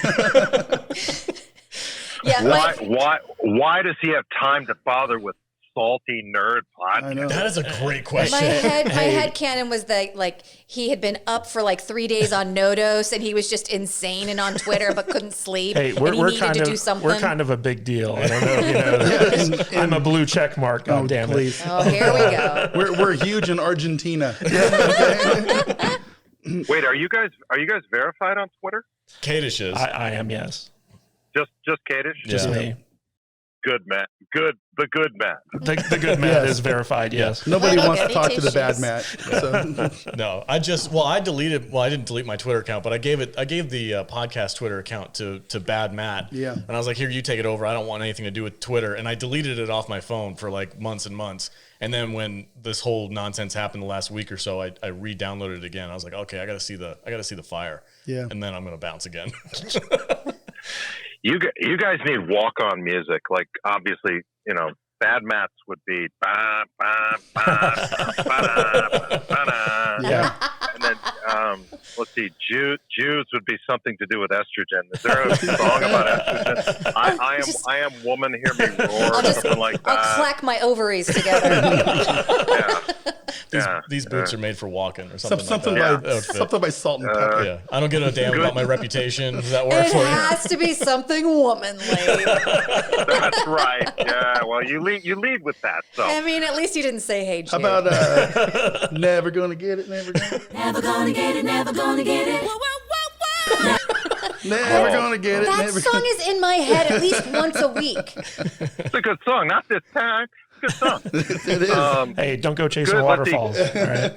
Yeah, why does he have time to bother with salty nerd podcast? That is a great question. my head canon was that like he had been up for like 3 days on no dose and he was just insane and on Twitter but couldn't sleep. Hey, and he needed to do something. We're kind of a big deal. I don't know if you know that. I'm a blue check mark. God damn it. Please. Oh, here we go. We're huge in Argentina. Wait, are you guys verified on Twitter? Kadish is. I am, yes. Just Kadish? Just Yeah. me. Good man. The good man. The good man is verified, yes. Nobody wants to Goody talk to the bad tissues. Matt. So. No, I didn't delete my Twitter account, but I gave the podcast Twitter account to Bad Matt. Yeah. And I was like, here, you take it over. I don't want anything to do with Twitter. And I deleted it off my phone for like months and months. And then when this whole nonsense happened the last week or so, I re-downloaded it again. I was like, okay, I got to see the fire. Yeah. And then I'm going to bounce again. You guys need walk-on music. Like, obviously, you know, Bad Mats would be ba, ba, ba, ba, ba, ba, ba. Yeah. And then let's see, Jews would be something to do with estrogen. Is there a song about estrogen? I am woman, hear me roar, or something like that. I'll clack my ovaries together. These boots are made for walking or something. Something like that. by That would fit. something by Salt and Pepper. Yeah, I don't give a damn about my reputation. Does that work It for you? has to be something womanly. That's right. Yeah. Well, you lead with that. So I mean, at least you didn't say, "Hey, Jude." How about never gonna get it, never gonna, Never gonna get it, never gonna get it. never gonna get it, that never song is in my head at least once a week. it's a good song. Not this time. It's a good song. It is. Hey, don't go chasing Good, let's see. waterfalls. All right?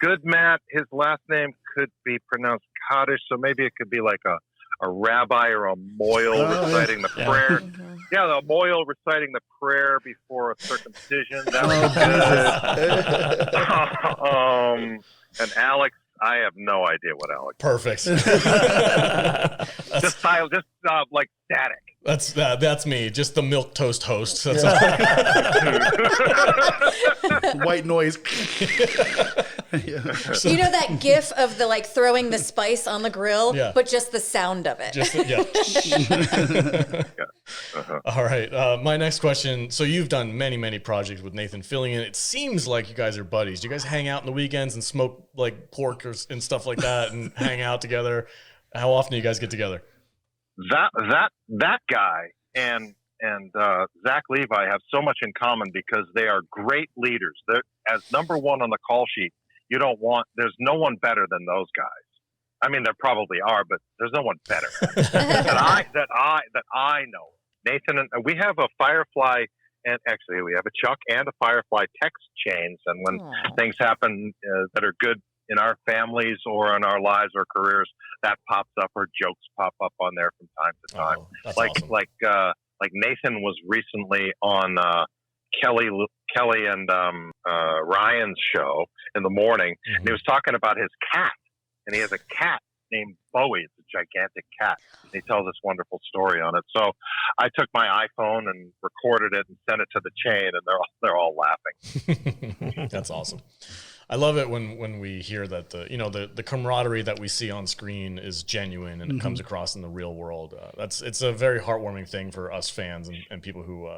Good Matt. His last name could be pronounced Kaddish, so maybe it could be like a rabbi or a moil reciting the prayer. Mm-hmm. Yeah, the moil reciting the prayer before a circumcision. That was good. And Alex, I have no idea what Alex. Perfect. Just silent, just like static. That's me. Just the milk toast host. That's all. White noise. You know that gif of the like throwing the spice on the grill, Yeah. but just the sound of it. Just yeah. All right. My next question. So you've done many projects with Nathan Fillion. It seems like you guys are buddies. Do you guys hang out in the weekends and smoke like pork and stuff like that, and hang out together? How often do you guys get together? That guy and Zach Levi have so much in common because they are great leaders. They're, as number one on the call sheet, there's no one better than those guys. I mean, there probably are, but there's no one better that I know. Nathan and we have a Firefly, and actually we have a Chuck and a Firefly text chains. And when things happen that are good in our families or in our lives or careers, that pops up, or jokes pop up on there from time to time. Oh, that's like awesome. like Nathan was recently on Kelly and Ryan's show in the morning, and he was talking about his cat, and he has a cat named Bowie. It's a gigantic cat. And he tells this wonderful story on it. So I took my iPhone and recorded it and sent it to the chain, and they're all laughing. That's awesome. I love it when we hear that the camaraderie that we see on screen is genuine and it comes across in the real world. It's a very heartwarming thing for us fans and people who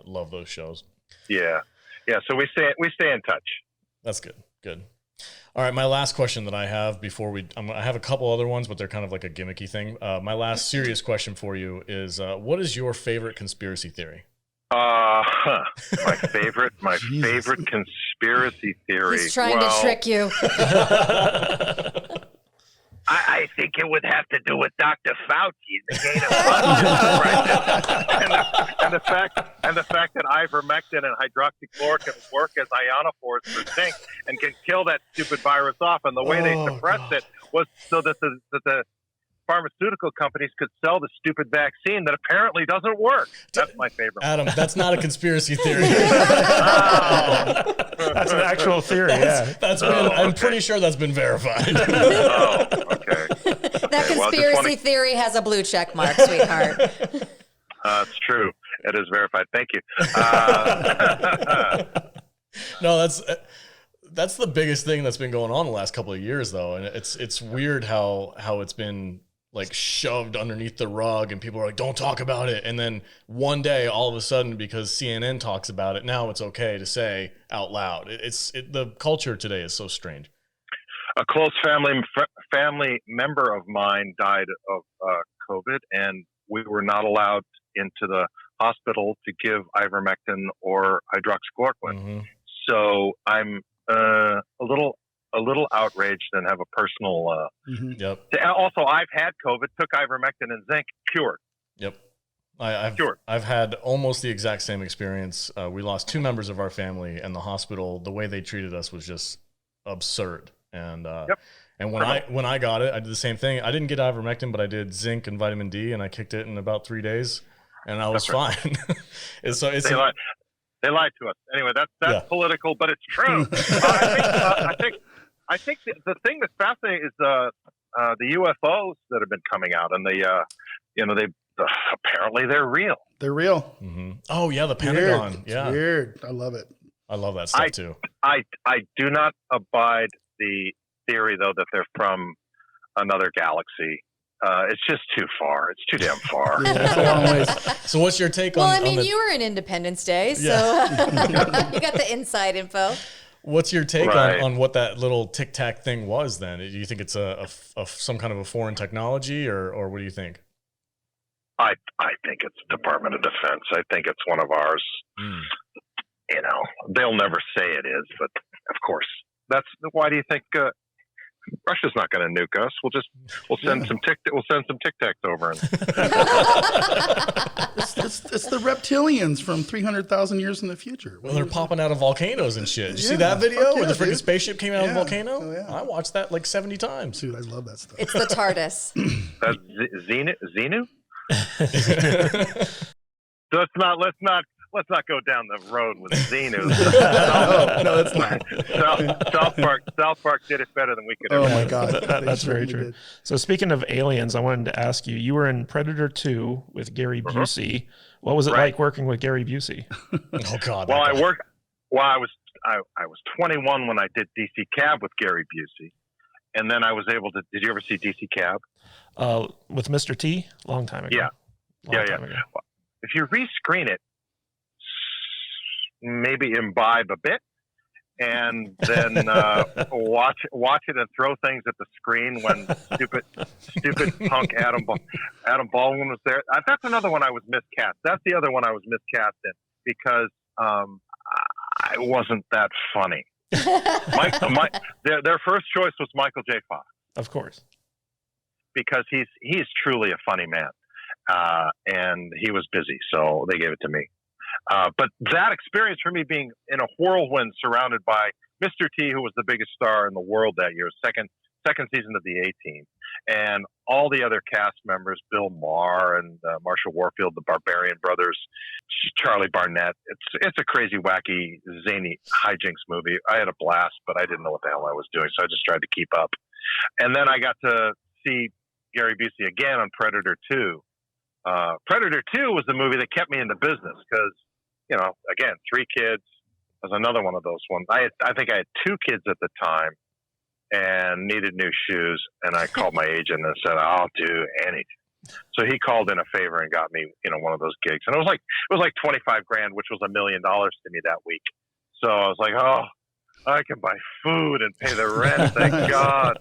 love those shows. Yeah. Yeah, so we stay in touch. That's good. Good. All right, my last question that I have before I have a couple other ones, but they're kind of like a gimmicky thing. My last serious question for you is, what is your favorite conspiracy theory? My favorite conspiracy theory. He's trying to trick you. I think it would have to do with Dr. Fauci, the gain of and the fact that ivermectin and hydroxychloroquine work as ionophores for zinc and can kill that stupid virus off. And the way they suppressed it was so that the pharmaceutical companies could sell the stupid vaccine that apparently doesn't work. That's my favorite. Adam, that's not a conspiracy theory. That's an actual theory. I'm pretty sure that's been verified. Oh, okay. That conspiracy theory has a blue check mark, sweetheart. It's true. It is verified. Thank you. No, that's the biggest thing that's been going on the last couple of years, though, and it's weird how it's been like shoved underneath the rug, and people are like, "Don't talk about it," and then one day, all of a sudden, because CNN talks about it, now it's okay to say out loud. The culture today is so strange. A close family member of mine died of COVID, and we were not allowed into the hospital to give ivermectin or hydroxychloroquine. Mm-hmm. So I'm a little outraged and have a personal. Yep. Also, I've had COVID, took ivermectin and zinc, cured. Yep. I've had almost the exact same experience. We lost 2 members of our family, and the hospital, the way they treated us was just absurd. And and when I got it, I did the same thing. I didn't get ivermectin, but I did zinc and vitamin D, and I kicked it in about 3 days, and I was fine. They lied to us. Anyway, that's political, but it's true. I think the thing that's fascinating is the UFOs that have been coming out, and apparently they're real. They're real. Mm-hmm. Oh yeah, the Pentagon. Weird. Yeah, it's weird. I love it. I love that stuff too. I do not abide the theory though that they're from another galaxy. It's just too far. It's too damn far. It's a long ways. So what's your take on? Well, I mean, you were in Independence Day, so you got the inside info. What's your take on what that little Tic Tac thing was then? Do you think it's some kind of a foreign technology, or what do you think? I think it's Department of Defense. I think it's one of ours. They'll never say it is, but of course. Why do you think Russia's not going to nuke us? We'll send some Tic Tacs over. It's the reptilians from 300,000 years in the future. Mm-hmm. Well, they're popping out of volcanoes and shit. Did you see that video where the freaking spaceship came out of a volcano? Oh, yeah. I watched that like 70 times. Dude, I love that stuff. It's the TARDIS. Xenu? Let's not go down the road with Xenu. No, that's not. South Park did it better than we could. Oh my God, that's very true. So speaking of aliens, I wanted to ask you. You were in Predator 2 with Gary Busey. What was it like working with Gary Busey? Oh God. Well, I was 21 when I did DC Cab with Gary Busey, and then I was able to. Did you ever see DC Cab? With Mr. T, long time ago. Yeah. Long time ago. If you rescreen it, maybe imbibe a bit, and then watch it and throw things at the screen when stupid punk Adam Baldwin was there. That's another one I was miscast. That's the other one I was miscast in because I wasn't that funny. Their first choice was Michael J. Fox, of course, because he's truly a funny man, and he was busy, so they gave it to me. But that experience for me being in a whirlwind surrounded by Mr. T, who was the biggest star in the world that year, second season of the A-Team, and all the other cast members, Bill Maher and Marshall Warfield, the Barbarian Brothers, Charlie Barnett. It's a crazy, wacky, zany hijinks movie. I had a blast, but I didn't know what the hell I was doing, so I just tried to keep up. And then I got to see Gary Busey again on Predator 2. Predator 2 was the movie that kept me in the business because, again, 3 kids was another one of those ones. I think I had 2 kids at the time and needed new shoes. And I called my agent and said, I'll do anything. So he called in a favor and got me, one of those gigs. And it was like $25,000, which was $1 million to me that week. So I was like, oh, I can buy food and pay the rent, thank God.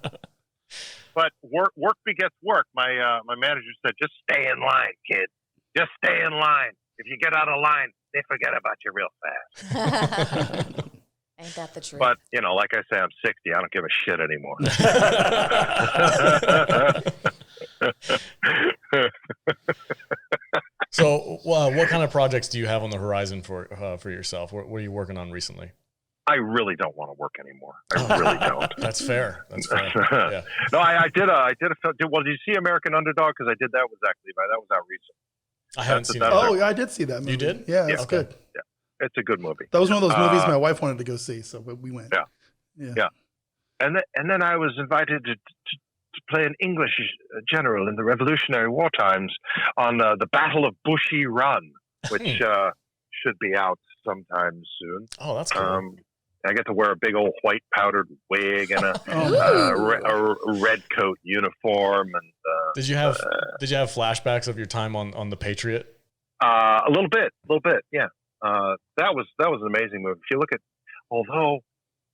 But work begets work. My manager said, just stay in line, kid. Just stay in line. If you get out of line, they forget about you real fast. Ain't that the truth? But, like I say, I'm 60. I don't give a shit anymore. So, what kind of projects do you have on the horizon for yourself? What are you working on recently? I really don't want to work anymore. I really don't. That's fair. Yeah. No, I did a film. Well, did you see American Underdog? Because I did that that was out recently. I haven't seen it. Oh, yeah, I did see that movie. You did? Yeah, it's good. Yeah, it's a good movie. That was one of those movies my wife wanted to go see, so we went. Yeah. And then I was invited to play an English general in the Revolutionary War times on the Battle of Bushy Run, which should be out sometime soon. Oh, that's cool. I get to wear a big old white powdered wig and a red coat uniform. And did you have flashbacks of your time on the Patriot? A little bit, yeah. That was an amazing movie. If you look at, although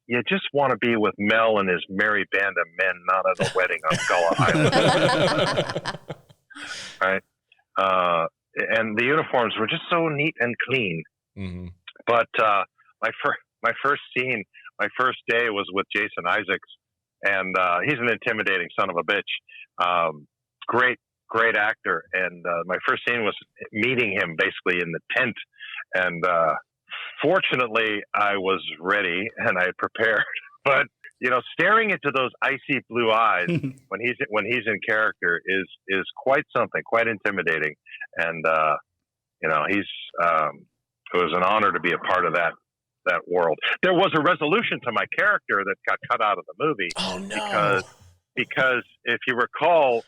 you just want to be with Mel and his merry band of men, not at a wedding on Gullah Island. Right? And the uniforms were just so neat and clean. Mm-hmm. But my first scene, my first day was with Jason Isaacs, and he's an intimidating son of a bitch. Great actor. And my first scene was meeting him basically in the tent. And fortunately, I was ready and I had prepared. But staring into those icy blue eyes when he's in character is quite something, quite intimidating. And it was an honor to be a part of that world. There was a resolution to my character that got cut out of the movie. Oh no! Because if you recall,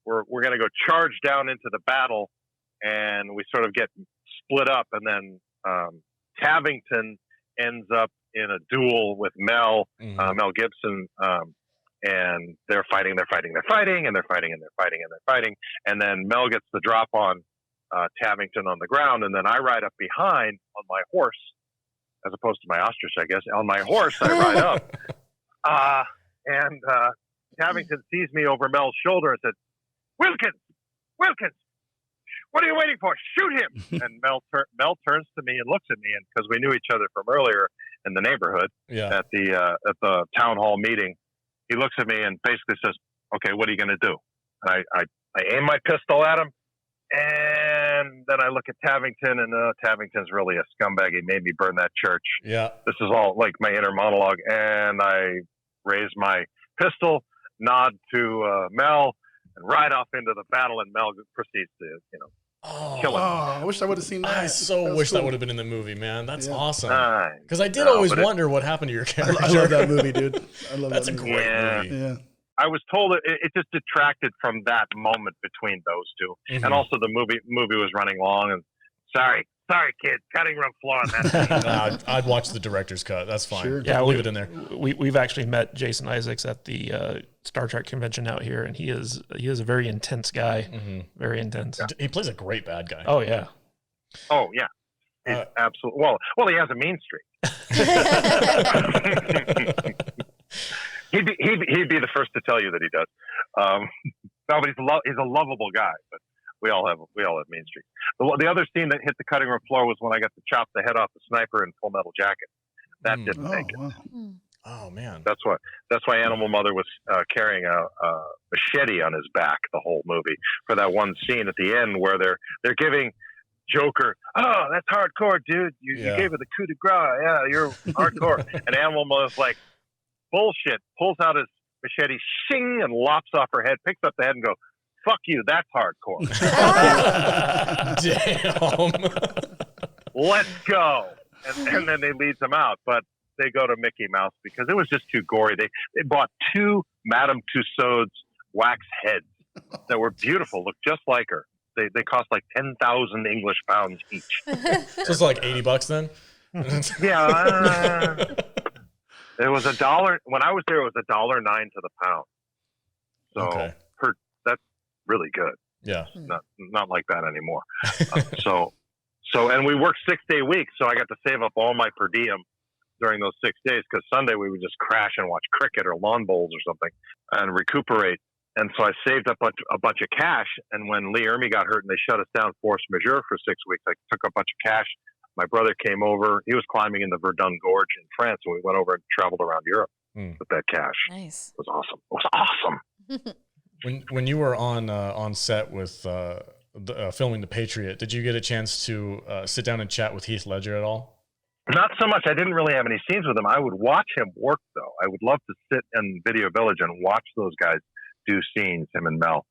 we're going to go charge down into the battle, and we sort of get split up, and then Tavington ends up in a duel with Mel Gibson, and they're fighting, and then Mel gets the drop on Tavington on the ground, and then I ride up behind on my horse, as opposed to my ostrich, I guess. On my horse, I ride up, and Tavington sees me over Mel's shoulder and says, Wilkins, what are you waiting for? Shoot him! And Mel turns to me and looks at me, and because we knew each other from earlier in the neighborhood at the town hall meeting, he looks at me and basically says, "Okay, what are you going to do?" And I aim my pistol at him, and then I look at Tavington, and Tavington's really a scumbag. He made me burn that church. Yeah, this is all like my inner monologue, and I raise my pistol, nod to Mel, and ride off into the battle, and Mel proceeds to, kill him. I wish I would have seen that. I so wish that would have been in the movie, man. That's awesome. Because I did always wonder what happened to your character. I love that movie, dude. I love That's that movie. movie. Great movie. Yeah. I was told it just detracted from that moment between those two, and also the movie was running long. And sorry, kid, cutting room floor on that. I'd watch the director's cut. That's fine. Sure. Yeah, leave it in there. We've actually met Jason Isaacs at the Star Trek convention out here, and he is a very intense guy. Very intense. Yeah. He plays a great bad guy. Oh yeah. Oh yeah. He's absolutely well. He has a mean streak. He'd be the first to tell you that he does. No, but he's a lovable guy. But we all have mean streaks. The other scene that hit the cutting room floor was when I got to chop the head off the sniper in Full Metal Jacket. That didn't make it. Wow. Oh man. That's why Animal Mother was carrying a machete on his back the whole movie for that one scene at the end where they're giving Joker, "Oh, that's hardcore, dude. You gave it the coup de grace. Yeah, you're hardcore." And Animal Mother's like, "Bullshit!" Pulls out his machete, shing, and lops off her head. Picks up the head and goes, "Fuck you. That's hardcore." Damn. Let's go. And then they leads them out, but they go to Mickey Mouse because it was just too gory. They bought 2 Madame Tussauds wax heads that were beautiful, looked just like her. They cost like 10,000 English pounds each. So it's like $80 then? Yeah. It was $1 when I was there. It was $1.09 to the pound. So that's really good. Yeah. Not like that anymore. So So, and we worked 6-day weeks, so I got to save up all my per diem during those 6 days, because Sunday we would just crash and watch cricket or lawn bowls or something and recuperate. And so I saved up a bunch of cash. And when Lee Ermey got hurt and they shut us down force majeure for 6 weeks, I took a bunch of cash. My brother came over. He was climbing in the Verdun Gorge in France, and we went over and traveled around Europe with that cash. Nice. It was awesome. It was awesome. When you were on set with filming The Patriot, did you get a chance to sit down and chat with Heath Ledger at all? Not so much. I didn't really have any scenes with him. I would watch him work, though. I would love to sit in Video Village and watch those guys do scenes, him and Mel.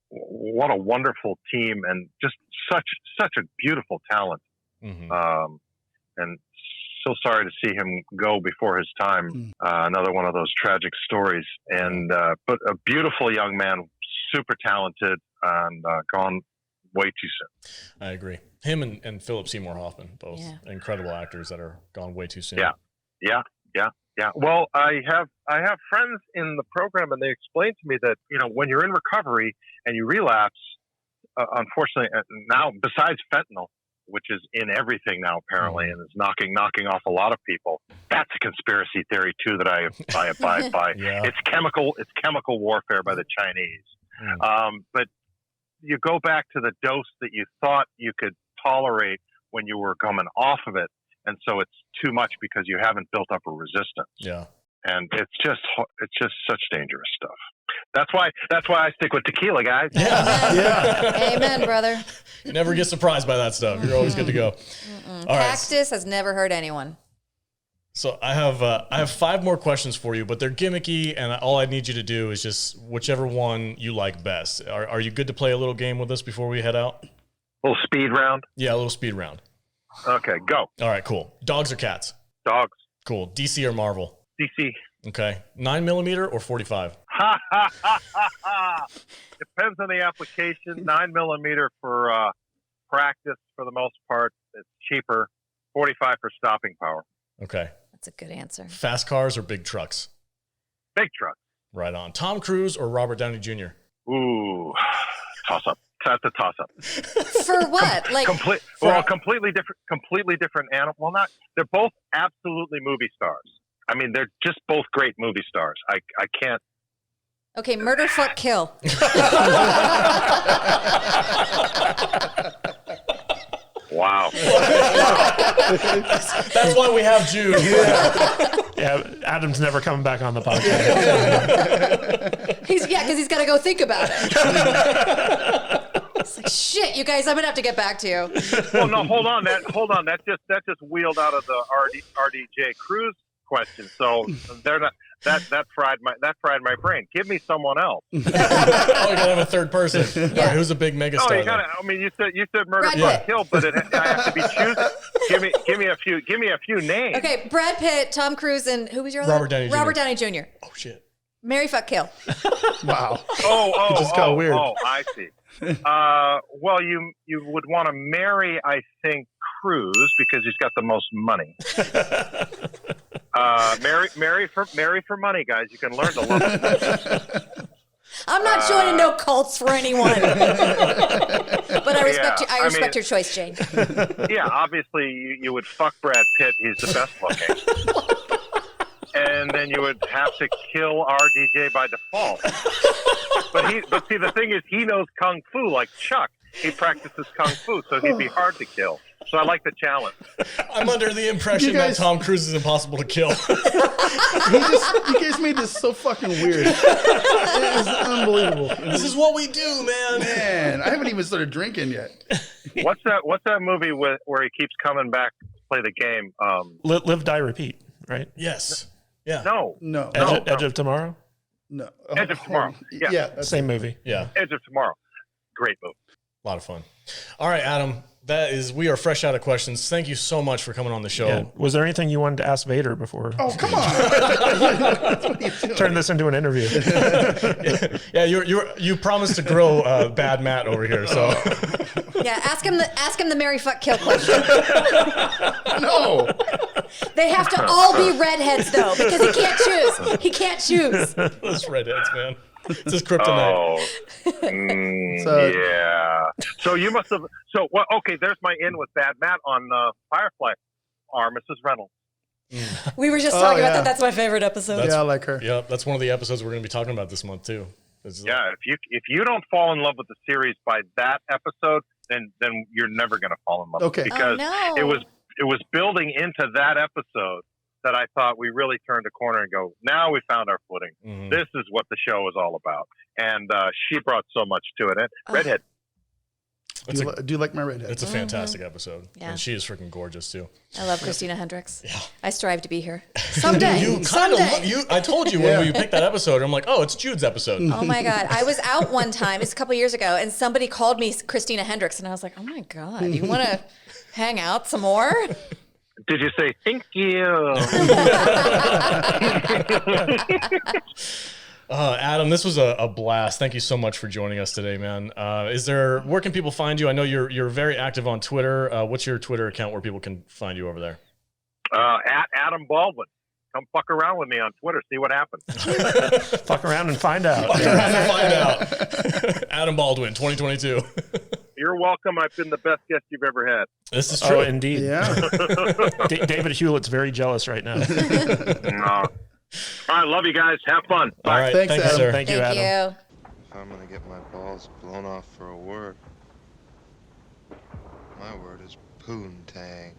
What a wonderful team, and just such a beautiful talent. And so sorry to see him go before his time. Another one of those tragic stories. And but a beautiful young man, super talented, and gone way too soon. I agree. Him and Philip Seymour Hoffman, both incredible actors that are gone way too soon. Yeah. Well, I have friends in the program, and they explained to me that, you know, when you're in recovery and you relapse, unfortunately, now besides fentanyl, which is in everything now apparently, and is knocking off a lot of people, that's a conspiracy theory too that I abide by. It's chemical warfare by the Chinese. But you go back to the dose that you thought you could tolerate when you were coming off of it, and so it's too much because you haven't built up a resistance. Yeah. And it's just such dangerous stuff. That's why I stick with tequila, guys. Amen, brother. You never get surprised by that stuff. You're always good to go. All right. Cactus has never hurt anyone. So I have 5 more questions for you, but they're gimmicky, and all I need you to do is just whichever one you like best. Are you good to play a little game with us before we head out? A little speed round? Yeah, a little speed round. Okay, go. All right, cool. Dogs or cats? Dogs. Cool. DC or Marvel? DC. Okay. 9mm or 45? Depends on the application. 9mm for practice for the most part. It's cheaper. 45 for stopping power. Okay. That's a good answer. Fast cars or big trucks? Big truck. Right on. Tom Cruise or Robert Downey Jr.? Ooh, toss up. That's a toss up. For what? Like completely different animal. Well, not. They're both absolutely movie stars. I mean, they're just both great movie stars. I can't. Okay, murder, fuck, kill. Wow. That's why we have Jude. Yeah, Adam's never coming back on the podcast. Because he's got to go think about it. It's like, shit, you guys, I'm gonna have to get back to you. Well, no, hold on. That just wheeled out of the RDJ Cruz question. So they're not. That fried my brain. Give me someone else. Oh, you gotta have a third person. Yeah. All right, who's a big megastar? Oh, you gotta. I mean, you said murder, fuck, kill, but I have to be choosing. Give me a few names. Okay, Brad Pitt, Tom Cruise, and who was your other? Robert Downey Jr. Oh shit. Marry, fuck, kill. Wow. Oh, it just got weird. Oh, I see. Well, you would want to marry, I think, Cruise because he's got the most money. Marry for money, guys. You can learn to love it. I'm not joining no cults for anyone. But I respect your choice, Jane. Yeah, obviously you would fuck Brad Pitt. He's the best looking. And then you would have to kill RDJ by default. But see, the thing is, he knows kung fu like Chuck. He practices kung fu, so he'd be hard to kill. So I like the challenge. I'm under the impression that Tom Cruise is impossible to kill. You guys made this so fucking weird. It is unbelievable. This is what we do, man. Man, I haven't even started drinking yet. What's that movie where he keeps coming back to play the game? Live, Die, Repeat, right? Yes. Yeah. No. Edge of Tomorrow? No. Edge of Tomorrow. Yeah. Same movie. Yeah. Edge of Tomorrow. Great movie. A lot of fun. All right, Adam. We are fresh out of questions. Thank you so much for coming on the show. Yeah. Was there anything you wanted to ask Vader before? Oh, come on. Turn this into an interview. Yeah, you promised to grow Bad Matt over here, so. Yeah, ask him the marry, fuck, kill question. No. They have to all be redheads though, because he can't choose. He can't choose. Those redheads, man. It's his kryptonite. Oh, yeah. So you must have. So well, okay. There's my in with Bad Matt on Firefly. Mrs. Reynolds. We were just talking about that. That's my favorite episode. Yeah, I like her. Yeah, that's one of the episodes we're going to be talking about this month too. Yeah, if you don't fall in love with the series by that episode, then you're never going to fall in love. Okay. Because it was building into that episode that I thought we really turned a corner and go, now we found our footing. Mm-hmm. This is what the show is all about. And she brought so much to it. And Redhead. I do like my redhead. It's a fantastic episode. Yeah. And she is freaking gorgeous too. I love Christina Hendricks. Yeah. I strive to be here someday. I told you when we picked that episode, I'm like, oh, it's Jude's episode. Oh my God. I was out one time, it's a couple years ago, and somebody called me Christina Hendricks, and I was like, oh my God, you want to hang out some more? Did you say, thank you? Adam, this was a blast. Thank you so much for joining us today, man. Where can people find you? I know you're very active on Twitter. What's your Twitter account where people can find you over there? At Adam Baldwin. Come fuck around with me on Twitter. See what happens. Fuck around and find out. Fuck around and find out. Adam Baldwin, 2022. You're welcome. I've been the best guest you've ever had. This is true. Oh, indeed. Yeah. David Hewlett's very jealous right now. No. All right, love you guys. Have fun. Bye. All right, Thanks, thank you, Adam. sir. Thank you, Thank Adam. you. If I'm gonna get my balls blown off for a word, my word is poontang.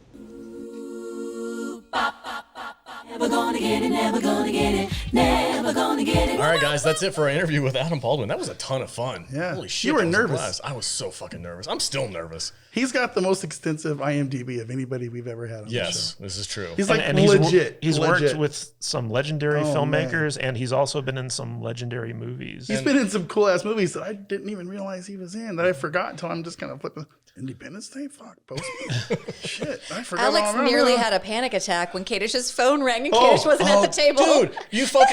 Never gonna get it, never gonna get it, never gonna get it. All right, guys, that's it for our interview with Adam Baldwin. That was a ton of fun. Yeah. Holy shit. You were that was a nervous. blast. I was so fucking nervous. I'm still nervous. He's got the most extensive IMDb of anybody we've ever had on the Yes, show. this is true. He's like And legit. He's legit. worked with some legendary Oh, filmmakers, and he's also been in some legendary movies. He's been in some cool ass movies that I didn't even realize he was in, that I forgot until I'm just kind of flipping. Independence Day? Fuck, Postman. Shit, I forgot. Alex all about nearly that. had a panic attack when Kadish's phone rang and Kadish wasn't at the table. Dude,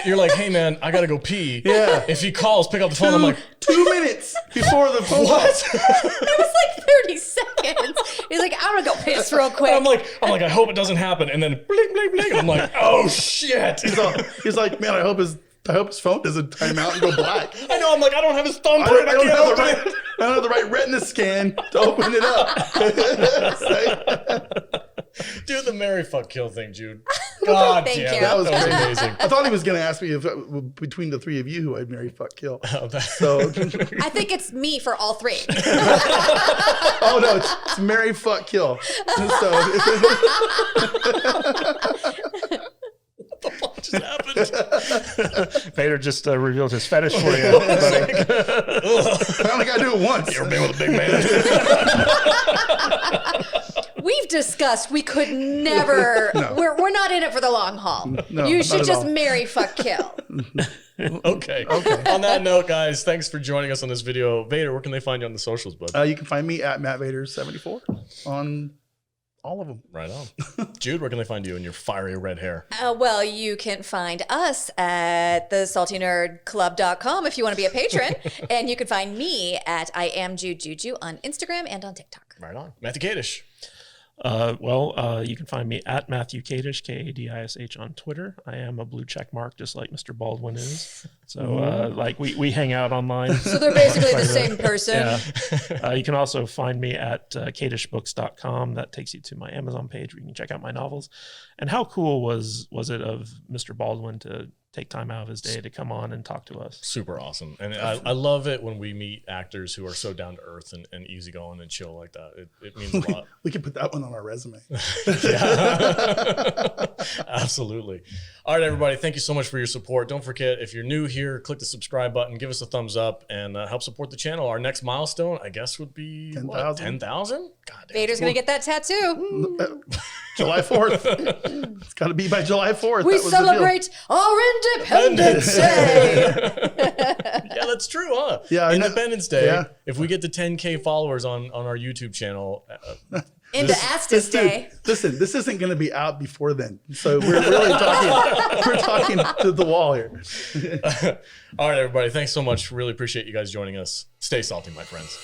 you're like, hey man, I gotta go pee. Yeah. If he calls, pick up the phone. I'm like, 2 minutes before the phone. what? It was like 30 seconds. He's like, I'm gonna go piss real quick. I'm like, I hope it doesn't happen. And then blink, blink, blink. And I'm like, oh shit. He's like, man, I hope his phone doesn't time out and go black. I know. I'm like, I don't have his thumbprint. I don't have the right retina scan to open it up. Do the Mary fuck kill thing, Jude. God Thank damn, you. that That was was great. amazing. I thought he was going to ask me if between the three of you who I'd marry, fuck, kill. So, I think it's me for all three. oh no, it's marry, fuck, kill. So, What the fuck just happened? Vader just revealed his fetish for you. I only got to do it once. You ever been with a big man? We've discussed we could never. No. We're not in it for the long haul. No, You not should at just all. marry, fuck, kill. Okay. On that note, guys, thanks for joining us on this video. Vader, where can they find you on the socials, bud? You can find me at Matt Vader 74 on all of them. Right on. Jude, where can they find you in your fiery red hair? Well, you can find us at thesaltynerdclub.com if you want to be a patron. And you can find me at I am Jude Juju on Instagram and on TikTok. Right on. Matthew Kadish. You can find me at Matthew Kadish, Kadish on Twitter. I am a blue check mark, just like Mr. Baldwin is. So, we hang out online. So they're basically the same person. Yeah. You can also find me at kadishbooks.com. That takes you to my Amazon page where you can check out my novels. And how cool was it of Mr. Baldwin to take time out of his day to come on and talk to us? Super awesome. And I love it when we meet actors who are so down to earth and easygoing and chill like that. It means a lot. We can put that one on our resume. Absolutely. All right, everybody. Thank you so much for your support. Don't forget, if you're new here, click the subscribe button, give us a thumbs up, and help support the channel. Our next milestone, I guess, would be 10,000. 10,000? God damn. Vader's going to get that tattoo. July 4th. It's got to be by July 4th. We That was the deal. celebrate our Independence Day. Yeah, that's true, huh? Yeah, Independence Day. Yeah. If we get to 10K followers on our YouTube channel, Into Astis Day. Listen, this isn't going to be out before then. So we're really talking to the wall here. all right, everybody. Thanks so much. Really appreciate you guys joining us. Stay salty, my friends.